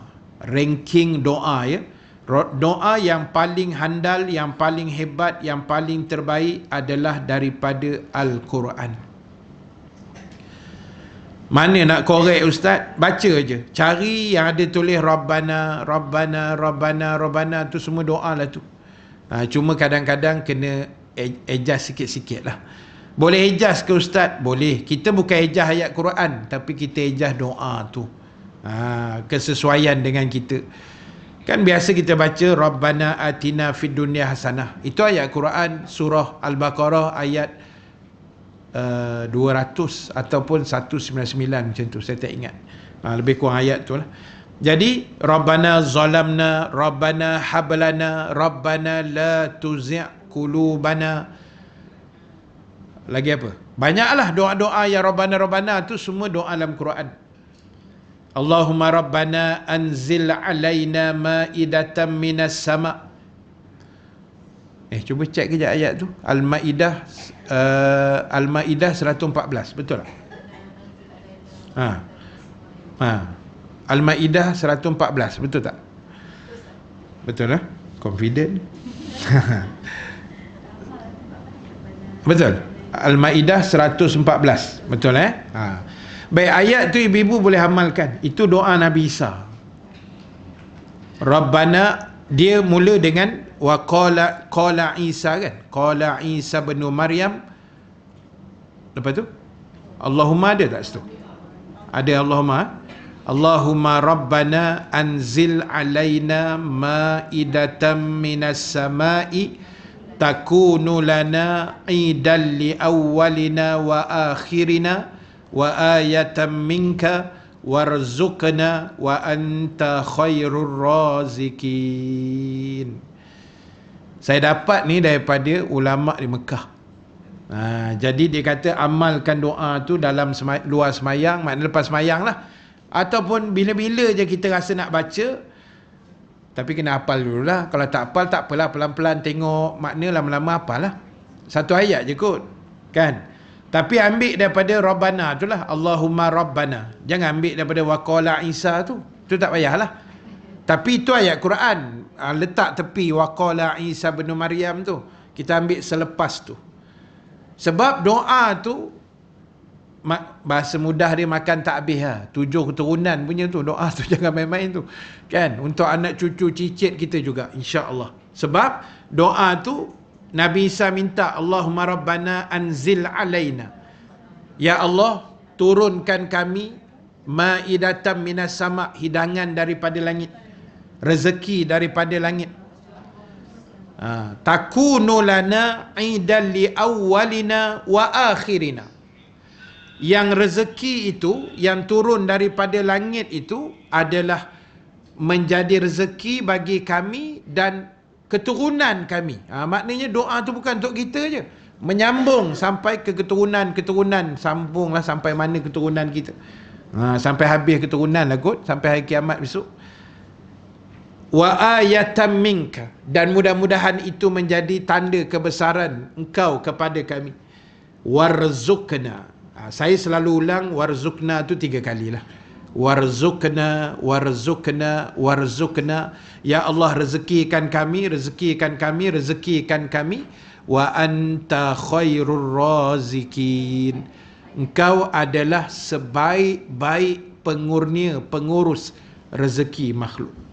ya, doa yang paling handal, yang paling hebat, yang paling terbaik adalah daripada Al-Quran. Mana nak korek ustaz? Baca je. Cari yang ada tulis Rabbana, Rabbana, Rabbana, Rabbana, tu semua doa lah tu. Cuma kadang-kadang kena adjust sikit-sikit lah. Boleh adjust ke ustaz? Boleh. Kita bukan adjust ayat Quran, tapi kita adjust doa tu. Kesesuaian dengan kita. Kan biasa kita baca Rabbana atina fid dunya hasanah. Itu ayat Quran surah Al-Baqarah ayat 200 ataupun 199 macam tu, saya tak ingat. Lebih kurang ayat tu lah. Jadi Rabbana zalamna, Rabbana hablana, Rabbana la tuzi' qulubana. Lagi apa? Banyaklah doa-doa yang Rabbana Rabbana tu semua doa dalam Quran. Allahumma Rabbana anzil alaina ma'idatan minas sama'. Cuba cek kejap ayat tu. Al-Maidah 114. Betul tak? Al-Maidah 114. Betul tak? Betul lah? Confident. Betul. Al-Maidah 114. Betul Baik, ayat tu ibu-ibu boleh amalkan. Itu doa Nabi Isa. Rabbana, dia mula dengan wa qala Isa kan? Qala Isa bin Maryam. Lepas tu Allahumma ada tak situ? Ada Allahumma. Allahumma Rabbana anzil alaina ma'idatan minas sama'i takunu lana idan li awwalina wa akhirina wa ayatan minka warzuqna wa anta khairur razikin. Saya dapat ni daripada ulama di Mekah. Jadi dia kata amalkan doa tu dalam luar semayang, maknanya lepas semayang lah, ataupun bila-bila je kita rasa nak baca. Tapi kena hafal dulu lah. Kalau tak hafal tak apalah, pelan-pelan tengok makna, lama-lama hafal lah. Satu ayat je kot kan. Tapi ambil daripada Rabbana tu lah, Allahumma Rabbana. Jangan ambil daripada waqala Isa tu. Tu tak payahlah. Tapi itu ayat Quran. Letak tepi waqala Isa bin Maryam tu. Kita ambil selepas tu. Sebab doa tu, bahasa mudah dia makan tak habis lah. 7 keturunan punya tu. Doa tu jangan main-main tu kan. Untuk anak cucu cicit kita juga, insya-Allah. Sebab doa tu Nabi Isa minta, Allahumma Rabbana anzil alaina. Ya Allah, turunkan kami ma'idatan minas sama', hidangan daripada langit, rezeki daripada langit. Takunu lana idan li awwalina wa akhirina. Yang rezeki itu, yang turun daripada langit itu adalah menjadi rezeki bagi kami dan keturunan kami. Maknanya doa tu bukan untuk kita je, menyambung sampai ke keturunan-keturunan. Sambunglah sampai mana keturunan kita. Sampai habis keturunan lah kot, sampai hari kiamat besok. Wa ayatan minka, dan mudah-mudahan itu menjadi tanda kebesaran engkau kepada kami. Warzuqna. Saya selalu ulang warzuqna tu 3 kali lah. Warzuqna, warzuqna, warzuqna. Ya Allah, rezekikan kami, rezekikan kami, rezekikan kami. Wa anta khairur razikin. Engkau adalah sebaik-baik pengurnia, pengurus rezeki makhluk.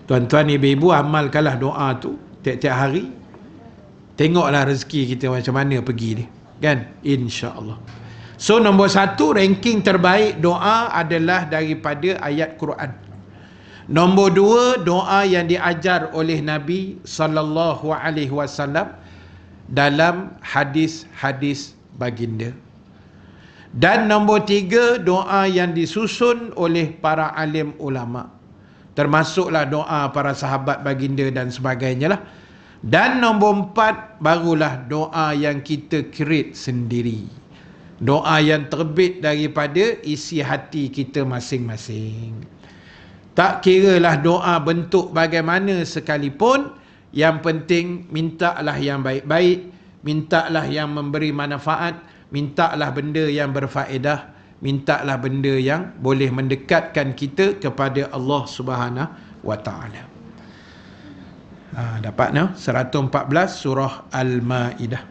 Tuan-tuan, ibu-ibu, amalkanlah doa tu tiap-tiap hari. Tengoklah rezeki kita macam mana pergi ni, kan? InsyaAllah. So, nombor 1, ranking terbaik doa adalah daripada ayat Quran. Nombor 2, doa yang diajar oleh Nabi SAW dalam hadis-hadis baginda. Dan nombor 3, doa yang disusun oleh para alim ulama. Termasuklah doa para sahabat baginda dan sebagainya lah. Dan nombor 4, barulah doa yang kita create sendiri. Doa yang terbit daripada isi hati kita masing-masing. Tak kiralah doa bentuk bagaimana sekalipun, yang penting mintalah yang baik-baik, mintalah yang memberi manfaat, mintalah benda yang berfaedah, mintalah benda yang boleh mendekatkan kita kepada Allah Subhanahu wa taala. Dapat no? 114 surah Al-Maidah.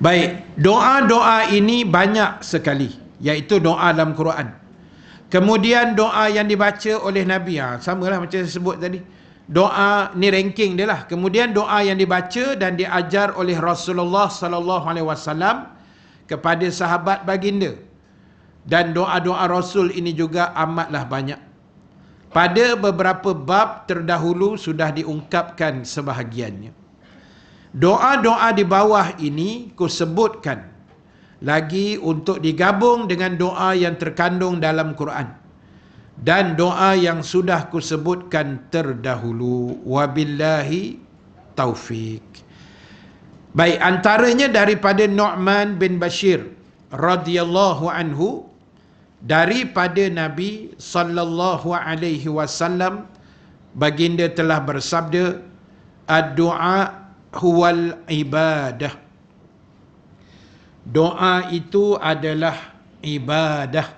Baik, doa-doa ini banyak sekali, iaitu doa dalam Quran. Kemudian doa yang dibaca oleh Nabi, samalah macam saya sebut tadi. Doa ni ranking dia lah. Kemudian doa yang dibaca dan diajar oleh Rasulullah sallallahu alaihi wasallam kepada sahabat baginda. Dan doa-doa Rasul ini juga amatlah banyak. Pada beberapa bab terdahulu sudah diungkapkan sebahagiannya. Doa-doa di bawah ini kusebutkan lagi untuk digabung dengan doa yang terkandung dalam Quran dan doa yang sudah kusebutkan terdahulu. Wabillahi taufik. Baik, antaranya daripada Nu'man bin Bashir radhiyallahu anhu, daripada Nabi sallallahu alaihi wasallam, baginda telah bersabda, ad-du'a huwal ibadah. Doa itu adalah ibadah.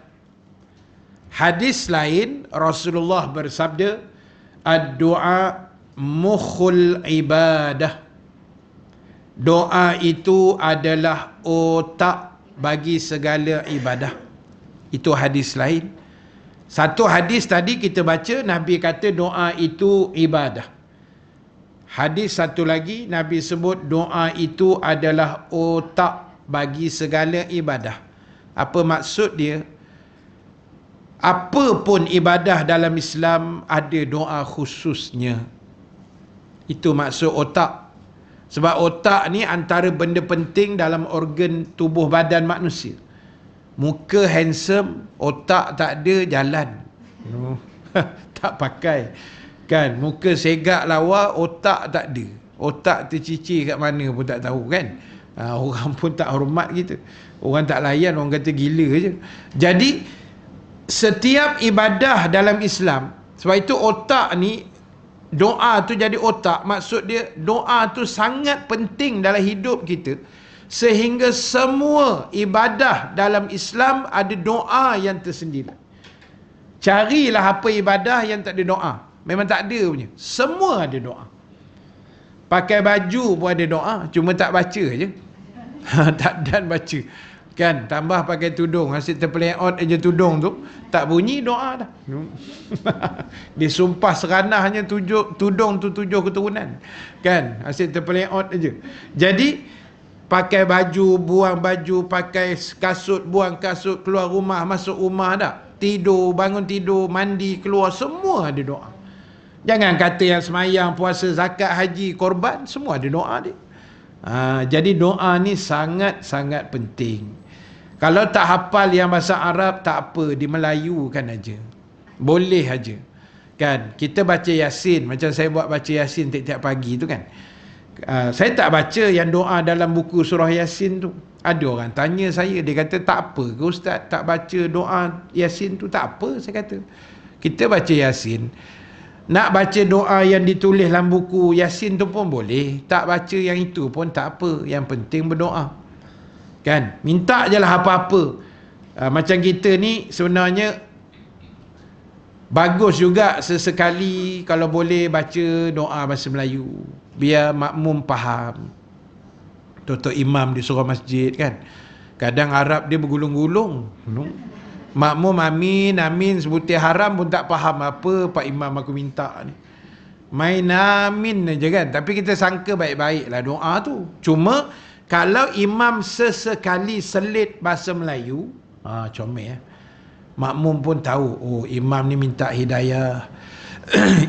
Hadis lain Rasulullah bersabda, ad-du'a mukhul ibadah. Doa itu adalah otak bagi segala ibadah. Itu hadis lain. Satu hadis tadi kita baca, Nabi kata doa itu ibadah. Hadis satu lagi, Nabi sebut doa itu adalah otak bagi segala ibadah. Apa maksud dia? Apa pun ibadah dalam Islam ada doa khususnya. Itu maksud otak. Sebab otak ni antara benda penting dalam organ tubuh badan manusia. Muka handsome, otak tak ada, jalan. Tak pakai. Kan, muka segak lawa, otak tak ada. Otak tercicir kat mana pun tak tahu kan. Orang pun tak hormat kita. Orang tak layan, orang kata gila je. Jadi setiap ibadah dalam Islam, sebab itu otak ni, doa tu jadi otak. Maksud dia doa tu sangat penting dalam hidup kita, sehingga semua ibadah dalam Islam ada doa yang tersendiri. Carilah apa ibadah yang tak ada doa. Memang tak ada punya. Semua ada doa. Pakai baju pun ada doa, cuma tak baca je. Tak dan baca. Kan, tambah pakai tudung, asyik terpeleot aja tudung tu, tak bunyi doa dah. Disumpah seranahnya tudung tu 7 keturunan. Kan, asyik terpeleot aja. Jadi pakai baju, buang baju, pakai kasut, buang kasut, keluar rumah, masuk rumah dah. Tidur, bangun tidur, mandi, keluar, semua ada doa. Jangan kata yang semayang, puasa, zakat, haji, korban, semua ada doa dia. Jadi doa ni sangat-sangat penting. Kalau tak hafal yang bahasa Arab, tak apa, dimelayukan aja. Boleh aja. Kan, kita baca Yasin, macam saya buat baca Yasin tiap-tiap pagi tu kan. Saya tak baca yang doa dalam buku surah Yasin tu. Ada orang tanya saya, dia kata tak apa ke Ustaz, tak baca doa Yasin tu? Tak apa, saya kata. Kita baca Yasin. Nak baca doa yang ditulis dalam buku Yasin tu pun boleh. Tak baca yang itu pun tak apa. Yang penting berdoa. Kan? Minta je lah apa-apa. Macam kita ni sebenarnya bagus juga sesekali kalau boleh baca doa bahasa Melayu. Biar makmum faham. Tok imam di surau masjid kan. Kadang Arab dia bergulung-gulung. Makmum amin, amin, sebutir haram pun tak faham apa Pak Imam aku minta ni. Main amin aja kan. Tapi kita sangka baik-baik lah doa tu. Cuma kalau imam sesekali selit bahasa Melayu, comel. Makmum pun tahu, oh imam ni minta hidayah.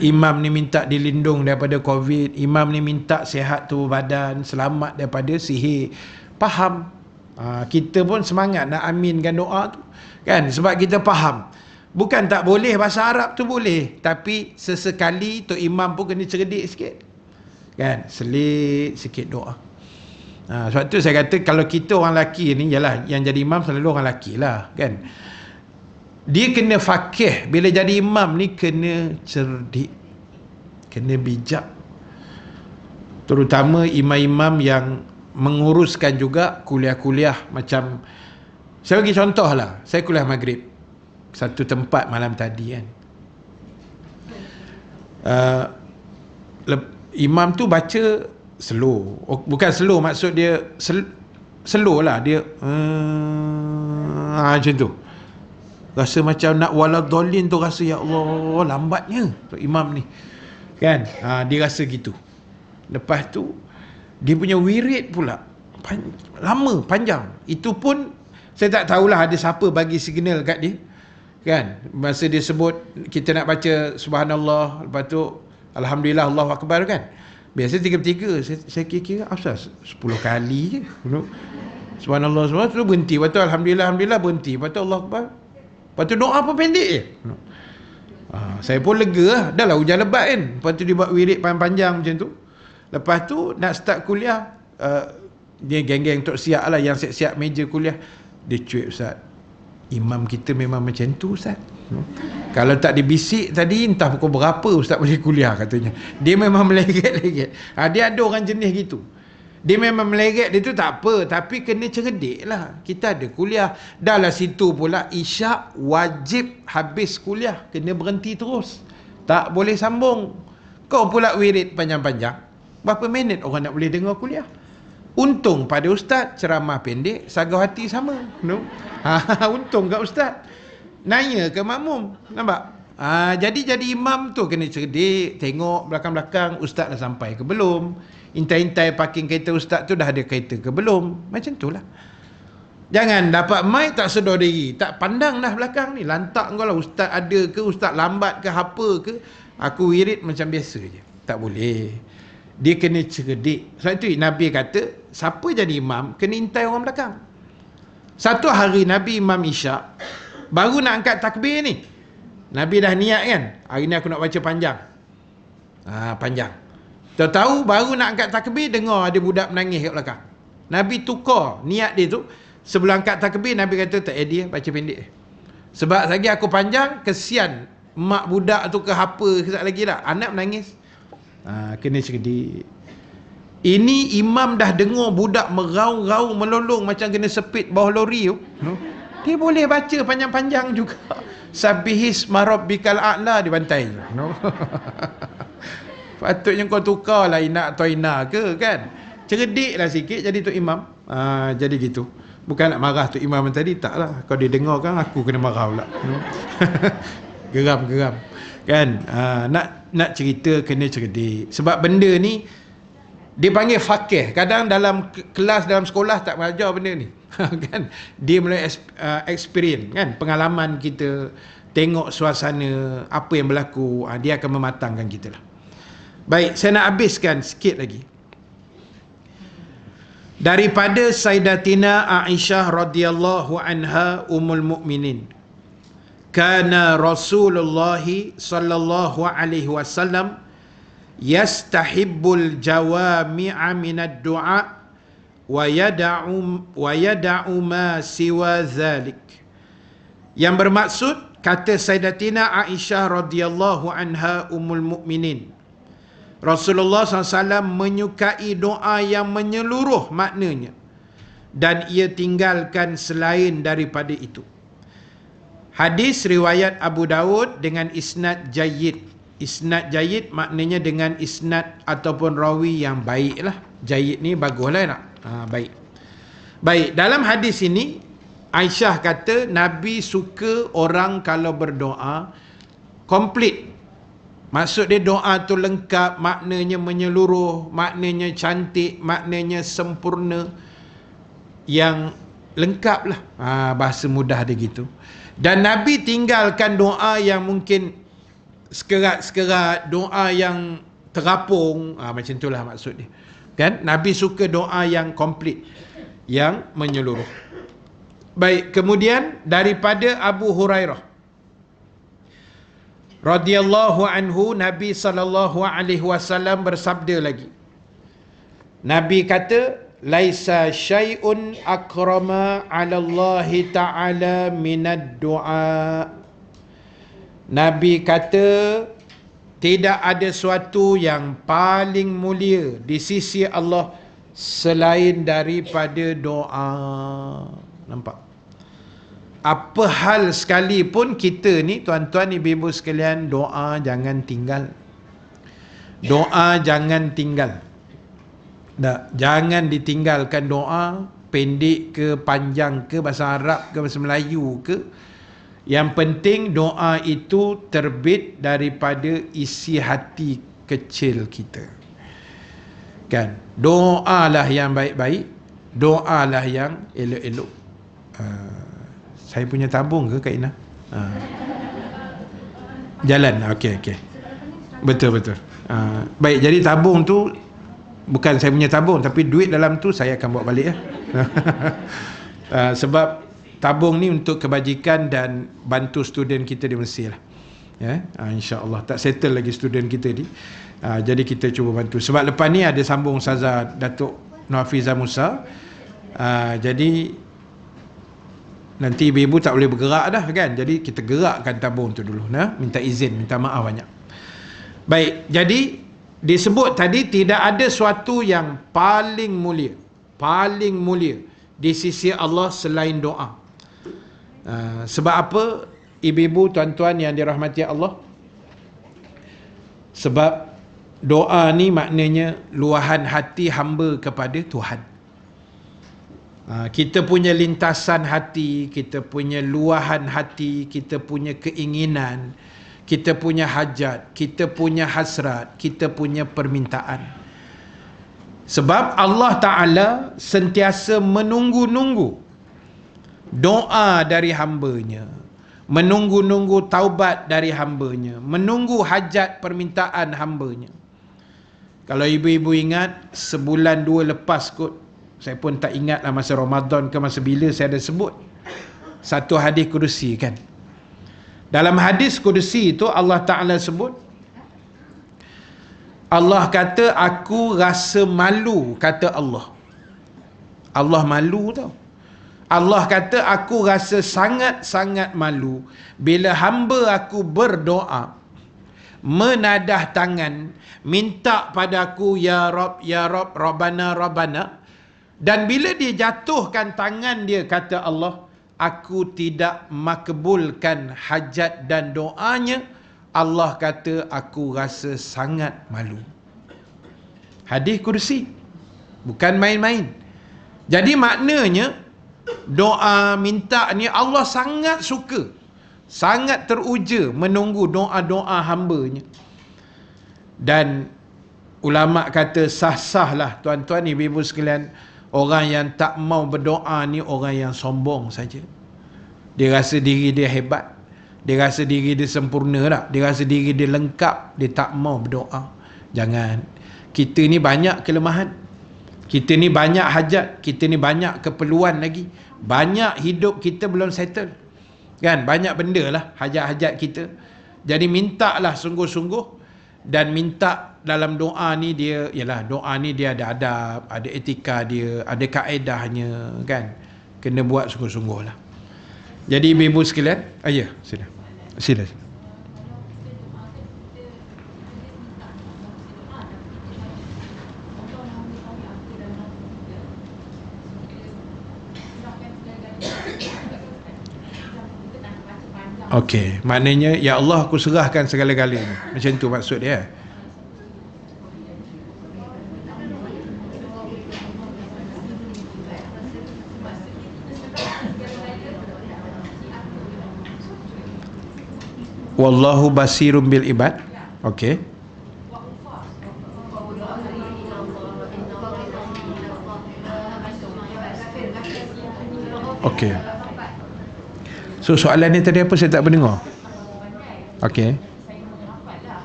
Imam ni minta dilindung daripada COVID. Imam ni minta sihat tubuh badan, selamat daripada sihir. Faham. Kita pun semangat nak aminkan doa tu, kan? Sebab kita faham, bukan tak boleh bahasa Arab tu boleh, tapi sesekali Tok Imam pun kena cerdik sikit, kan? Selit sikit doa. Sebab tu saya kata kalau kita orang lelaki ni, yalah, yang jadi imam selalu orang lelaki lah, kan? Dia kena fakih. Bila jadi imam ni kena cerdik, kena bijak. Terutama imam-imam yang menguruskan juga kuliah-kuliah. Macam saya bagi contoh lah, saya kuliah maghrib satu tempat malam tadi, kan. Imam tu baca slow. Bukan slow, maksud dia slow lah. Dia macam tu. Rasa macam nak waladhalin tu, rasa ya Allah lambatnya imam ni, kan. Dia rasa gitu. Lepas tu dia punya wirid pula lama, panjang. Itu pun saya tak tahulah ada siapa bagi signal kat dia, kan. Masa dia sebut kita nak baca subhanallah, lepas tu alhamdulillah, Allahu akbar, kan. Biasa 3-3. Saya kira asal 10 kali je. Subhanallah, subhanallah, tu berhenti. Lepas tu alhamdulillah, alhamdulillah, berhenti. Lepas tu Allah akbar. Lepas tu doa pun pendek je. Saya pun lega lah. Dah lah hujan lebat, kan. Lepas tu dia buat wirid panjang-panjang macam tu. Lepas tu nak start kuliah, dia geng-geng tok siap lah, yang siap-siap meja kuliah. Dia cuit, Ustaz, imam kita memang macam tu, Ustaz. Kalau tak dibisik tadi, entah pukul berapa Ustaz boleh kuliah, katanya. Dia memang meleret-leret. Dia ada orang jenis gitu. Dia memang meleret, dia tu tak apa, tapi kena cerdik lah. Kita ada kuliah. Dah lah situ pula isyak wajib habis kuliah, kena berhenti terus, tak boleh sambung. Kau pula wirid panjang-panjang, berapa minit orang nak boleh dengar kuliah? Untung pada ustaz ceramah pendek, sagau hati sama, no? Untung kat ustaz. Nanya ke makmum, nampak? Jadi imam tu kena cerdik, tengok belakang-belakang ustaz dah sampai ke belum, intai-intai parking kereta ustaz tu dah ada kereta ke belum. Macam tu lah. Jangan dapat mic tak sedar diri, tak pandang dah belakang ni, lantak kau lah, ustaz ada ke, ustaz lambat ke, apa ke. Aku wirid macam biasa je. Tak boleh. Dia kena cerdik. Sebab itu Nabi kata, siapa jadi imam kena intai orang belakang. Satu hari Nabi imam isyak, baru nak angkat takbir ni, Nabi dah niat, kan, hari ni aku nak baca panjang. Panjang. Tahu baru nak angkat takbir, dengar ada budak menangis kat belakang. Nabi tukar niat dia tu. Sebelum angkat takbir, Nabi kata tak dia baca pendek. Sebab lagi aku panjang, kesian mak budak tu ke apa sekejap lagi dah, anak menangis. Kena cerdik. Ini imam dah dengar budak meraung-raung melolong macam kena sepit bawah lori tu, no? Dia boleh baca panjang-panjang juga. Sabbihis marabbikal a'la, dibantai, no? Patutnya kau tukarlah ina atau ina ke, kan. Cerdiklah sikit jadi tu imam. Jadi gitu. Bukan nak marah tu imam tadi, taklah. Kalau dia dengar kan aku kena marah pula, no? Geram-geram, kan. Nak cerita kena cerdik. Sebab benda ni dia panggil fakih. Kadang dalam kelas, dalam sekolah tak belajar benda ni. Kan? Dia melalui experience, kan? Pengalaman kita, tengok suasana, apa yang berlaku, dia akan mematangkan kita lah. Baik, saya nak habiskan sikit lagi. Daripada Sayyidatina Aisyah radhiyallahu anha ummul mukminin. Kana Rasulullah sallallahu alaihi wasallam yastahibbul jawami'a minad du'a wa yada'u ma siwa dhalik. Yang bermaksud, kata Sayyidatina Aisyah radhiyallahu anha ummul mukminin, Rasulullah SAW menyukai doa yang menyeluruh maknanya, dan ia tinggalkan selain daripada itu. Hadis riwayat Abu Daud dengan isnad jayyid. Isnad jayyid maknanya dengan isnad ataupun rawi yang baik lah. Jayyid ni bagus lah, nak? Baik. Baik, dalam hadis ini Aisyah kata Nabi suka orang kalau berdoa komplit. Maksud dia doa tu lengkap, maknanya menyeluruh, maknanya cantik, maknanya sempurna, yang lengkap lah. Bahasa mudah dia gitu. Dan Nabi tinggalkan doa yang mungkin sekerat-sekerat, doa yang terapung, macam itulah maksud dia, kan. Nabi suka doa yang komplit. yang menyeluruh. Baik, kemudian daripada Abu Hurairah radhiyallahu anhu, Nabi SAW bersabda lagi. Nabi kata, laisa syai'un akrama 'ala Allah ta'ala minad du'a. Nabi kata, tidak ada suatu yang paling mulia di sisi Allah selain daripada doa. Nampak? Apa hal sekalipun kita ni, tuan-tuan, ibu-ibu sekalian, doa jangan tinggal. Doa jangan tinggal. Tak, jangan ditinggalkan doa, pendek ke, panjang ke, bahasa Arab ke, bahasa Melayu ke. Yang penting doa itu terbit daripada isi hati kecil kita. Kan? Doalah yang baik-baik, doalah yang elok-elok. Saya punya tabung ke Kak Ina? Jalan. Okey. Betul. Baik, jadi tabung tu bukan saya punya tabung, tapi duit dalam tu saya akan bawa balik ya. Sebab tabung ni untuk kebajikan dan bantu student kita di Mesir lah. Ya, insya-Allah tak settle lagi student kita ni. Jadi kita cuba bantu. Sebab lepas ni ada sambung Ustazah Datuk Nur Hafizah Musa. Jadi nanti ibu-ibu tak boleh bergerak dah kan. Jadi kita gerakkan tabung tu dulu, nah, minta izin, minta maaf banyak. Baik, jadi disebut tadi tidak ada suatu yang paling mulia di sisi Allah selain doa. Sebab apa, ibu-ibu, tuan-tuan yang dirahmati Allah? Sebab doa ni maknanya luahan hati hamba kepada Tuhan. Kita punya lintasan hati, kita punya luahan hati, kita punya keinginan, kita punya hajat, kita punya hasrat, kita punya permintaan. Sebab Allah Ta'ala sentiasa menunggu-nunggu doa dari hambanya, menunggu-nunggu taubat dari hambanya, menunggu hajat permintaan hambanya. Kalau ibu-ibu ingat, sebulan dua lepas kot, saya pun tak ingat lah masa Ramadan ke masa bila saya ada sebut satu hadis kudusi kan. Dalam hadis kudusi itu Allah Ta'ala sebut, Allah kata, aku rasa malu, kata Allah. Allah malu tau. Allah kata, aku rasa sangat-sangat malu bila hamba aku berdoa, menadah tangan, minta padaku, ya Rabb, ya Rabb, Rabbana, Rabbana. Dan bila dia jatuhkan tangan dia, kata Allah, aku tidak makbulkan hajat dan doanya. Allah kata, aku rasa sangat malu. Hadis kursi, bukan main-main. Jadi maknanya doa minta ni Allah sangat suka, sangat teruja menunggu doa-doa hambanya. Dan ulama kata sah-sahlah tuan-tuan ibu-ibu sekalian, orang yang tak mau berdoa ni orang yang sombong saja. Dia rasa diri dia hebat, dia rasa diri dia sempurna tak, dia rasa diri dia lengkap, dia tak mau berdoa. Jangan. Kita ni banyak kelemahan, kita ni banyak hajat, kita ni banyak keperluan lagi, banyak hidup kita belum settle kan, banyak benda lah hajat-hajat kita. Jadi mintalah sungguh-sungguh. Dan minta dalam doa ni dia, ialah doa ni dia ada adab, ada etika dia, ada kaedahnya kan. Kena buat sungguh-sungguh lah. Jadi ibu-ibu sekalian, ya, sila. Okey, maknanya ya Allah aku serahkan segala-galanya. Macam tu maksud dia. Wallahu basirun bil ibad. Okey. Okey. So soalan ni tadi apa, saya tak mendengar. Okey.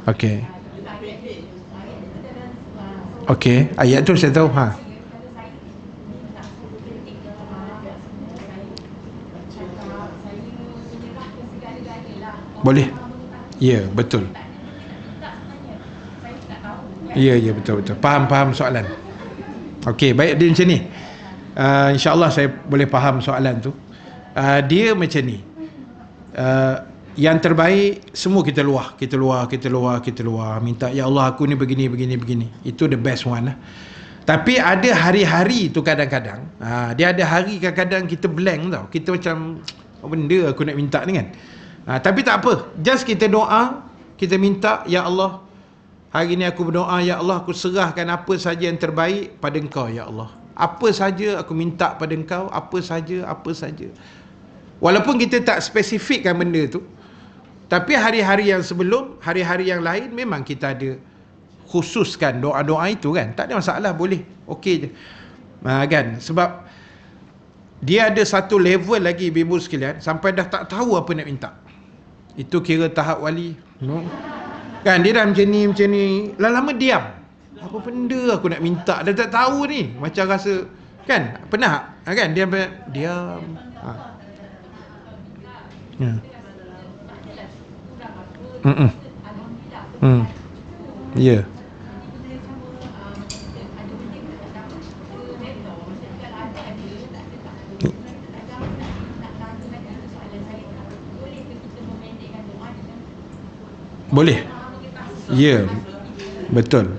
Okey. Okey, ayat tu saya tahu. Boleh. Ya, betul. Ya, ya, betul, betul. Faham soalan. Okey, baik, dia macam ni. InsyaAllah saya boleh faham soalan tu. Dia macam ni. Yang terbaik semua kita luar, minta ya Allah aku ni begini. Itu the best one lah. Tapi ada hari-hari tu kadang-kadang dia ada hari kadang-kadang kita blank tau. Kita macam apa benda aku nak minta ni kan. Tapi tak apa, just kita doa, kita minta ya Allah, hari ni aku berdoa ya Allah, aku serahkan apa saja yang terbaik pada Engkau ya Allah. Apa saja aku minta pada Engkau, apa saja. Walaupun kita tak spesifikkan benda tu, tapi hari-hari yang sebelum, hari-hari yang lain memang kita ada khususkan doa-doa itu kan. Tak ada masalah, boleh. Okey je. Kan? Sebab dia ada satu level lagi ibu-ibu sekalian, sampai dah tak tahu apa nak minta. Itu kira tahap wali. No? Kan dia dah macam ni. Lama-lama diam. Apa benda aku nak minta, dah tak tahu ni. Macam rasa, kan? Pernah? Kan? Dia diam. Ya. Boleh. Ya. Betul.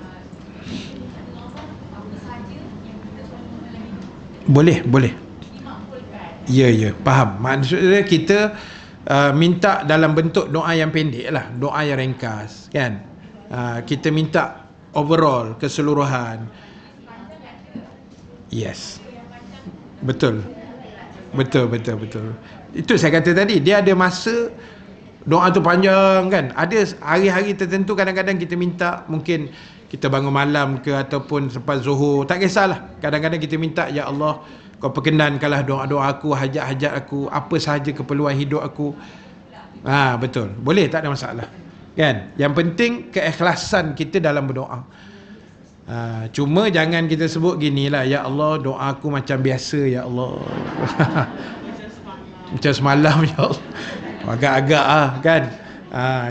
Boleh. Ya, faham. Maksudnya kita minta dalam bentuk doa yang pendek lah, doa yang ringkas kan. Kita minta overall, keseluruhan. Yes, betul. Itu saya kata tadi, dia ada masa doa tu panjang kan. Ada hari-hari tertentu kadang-kadang kita minta, mungkin kita bangun malam ke ataupun selepas zuhur, tak kisahlah. Kadang-kadang kita minta ya Allah, Kau perkenankanlah doa-doa aku, hajat-hajat aku, apa sahaja keperluan hidup aku. Betul. Boleh, tak ada masalah. Kan? Yang penting keikhlasan kita dalam berdoa. Cuma jangan kita sebut ginilah, ya Allah, doa aku macam biasa ya Allah. Macam semalam ya Allah. Agak-agak kan.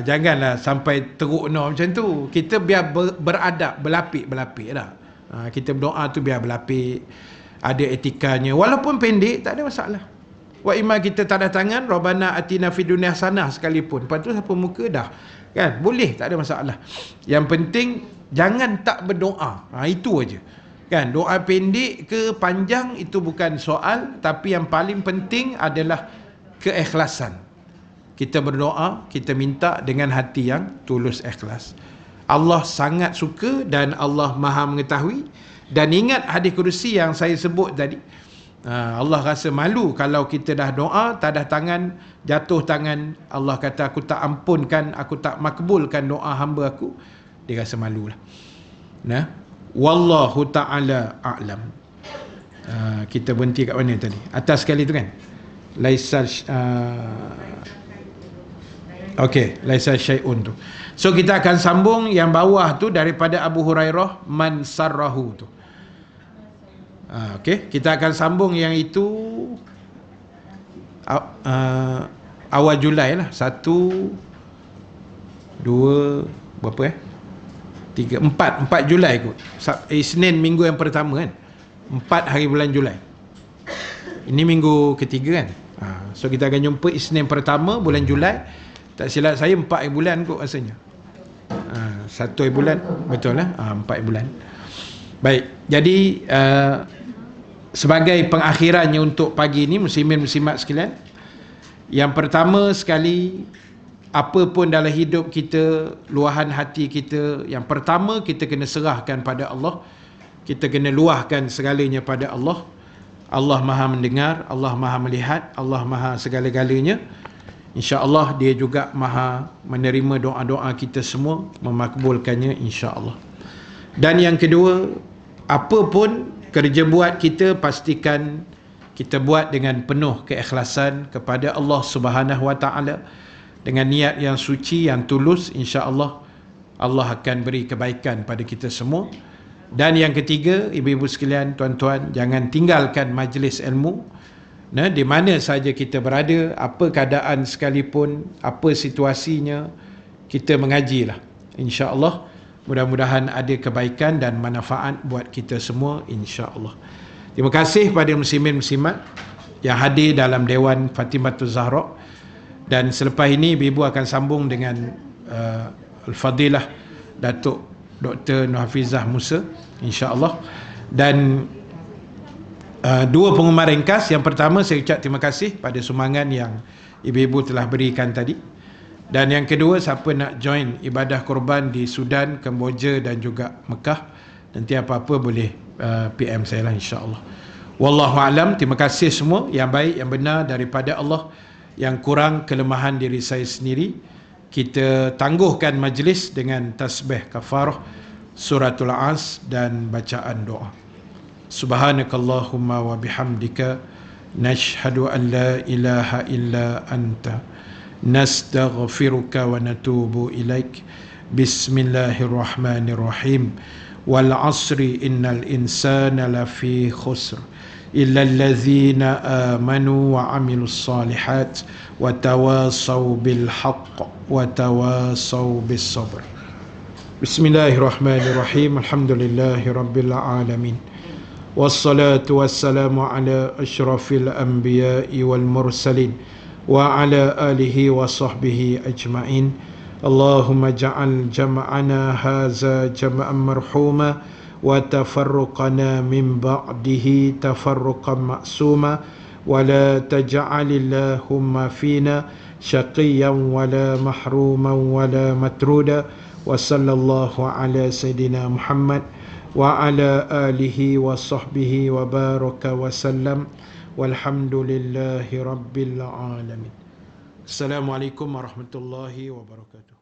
Janganlah sampai teruk macam tu. Kita biar beradab, berlapik-berlapik dah. Kita berdoa tu biar berlapik, ada etikanya, walaupun pendek tak ada masalah. Wa imma kita tanda tangan Rabbana atina fid dunya hasanah sekalipun, lepas tu sapu muka dah kan, boleh, tak ada masalah. Yang penting jangan tak berdoa. Itu aja kan. Doa pendek ke panjang itu bukan soal, tapi yang paling penting adalah keikhlasan. Kita berdoa, kita minta dengan hati yang tulus ikhlas. Allah sangat suka dan Allah Maha mengetahui. Dan ingat hadis kursi yang saya sebut tadi, Allah rasa malu kalau kita dah doa, tadah tangan, jatuh tangan, Allah kata aku tak ampunkan, aku tak makbulkan doa hamba aku. Dia rasa malulah. Wallahu ta'ala a'lam. Kita berhenti kat mana tadi? Atas sekali tu kan? Laisal Okey, laisa syai'un tu. So kita akan sambung yang bawah tu daripada Abu Hurairah, man sarrahu tu. Okey, kita akan sambung yang itu awal Julai lah. 1 2 berapa 3 4 Julai kot. Isnin minggu yang pertama kan. 4 hari bulan Julai. Ini minggu ketiga kan. So kita akan jumpa Isnin pertama bulan Julai. Tak silap saya 4 bulan kot rasanya. 1 bulan, betul lah. 4 bulan. Baik, jadi sebagai pengakhirannya untuk pagi ini, muslimin muslimat sekalian, yang pertama sekali, apa pun dalam hidup kita, luahan hati kita, yang pertama kita kena serahkan pada Allah. Kita kena luahkan segalanya pada Allah. Allah Maha mendengar, Allah Maha melihat, Allah Maha segala-galanya. InsyaAllah dia juga Maha menerima doa-doa kita semua, memakbulkannya insyaAllah. Dan yang kedua, apa pun kerja buat kita, pastikan kita buat dengan penuh keikhlasan kepada Allah Subhanahu Wa Taala, dengan niat yang suci, yang tulus. InsyaAllah Allah akan beri kebaikan pada kita semua. Dan yang ketiga, ibu-ibu sekalian, tuan-tuan, jangan tinggalkan majlis ilmu. Di mana saja kita berada, apa keadaan sekalipun, apa situasinya, kita mengajilah. InsyaAllah, mudah-mudahan ada kebaikan dan manfaat buat kita semua, insyaAllah. Terima kasih pada muslimin-muslimat yang hadir dalam Dewan Fatimatul Zahra. Dan selepas ini ibu akan sambung dengan Al-Fadilah Datuk Dr. Nur Hafizah Musa, insya-Allah. Dan dua pengumuman ringkas. Yang pertama, saya ucap terima kasih pada sumbangan yang ibu-ibu telah berikan tadi. Dan yang kedua, siapa nak join ibadah korban di Sudan, Kemboja dan juga Mekah, nanti apa-apa boleh PM saya lah, insya-Allah. Wallahu alam. Terima kasih semua. Yang baik, yang benar daripada Allah, yang kurang kelemahan diri saya sendiri. Kita tangguhkan majlis dengan tasbih kafarah, suratul As dan bacaan doa. Subhanakallahumma wa bihamdika, nashhadu an la ilaha illa anta, nastaghfiruka wa natubu ilaik. Bismillahirrahmanirrahim. Wal asri innal insana lafi khusr illa allazina amanu wa amilus salihat wa tawasaw bil haqq wa tawasaw bis sabr. Bismillahirrahmanirrahim. Alhamdulillahi rabbil alamin. Wassalatu wassalamu ala asyrafil anbiya'i wal mursalin wa ala alihi wa sahbihi ajma'in. Allahumma ja'al jam'ana haza jam'an marhuma wa tafarruqana min ba'dihi tafarruqan ma'suma wa la taj'alillahumma fina syaqiyan wa la mahruman wa la matruda. Wa sallallahu ala sayyidina Muhammad wa ala alihi wa sahbihi wa baraka wa sallam, walhamdulillahi rabbil alamin. Assalamualaikum warahmatullahi wabarakatuh.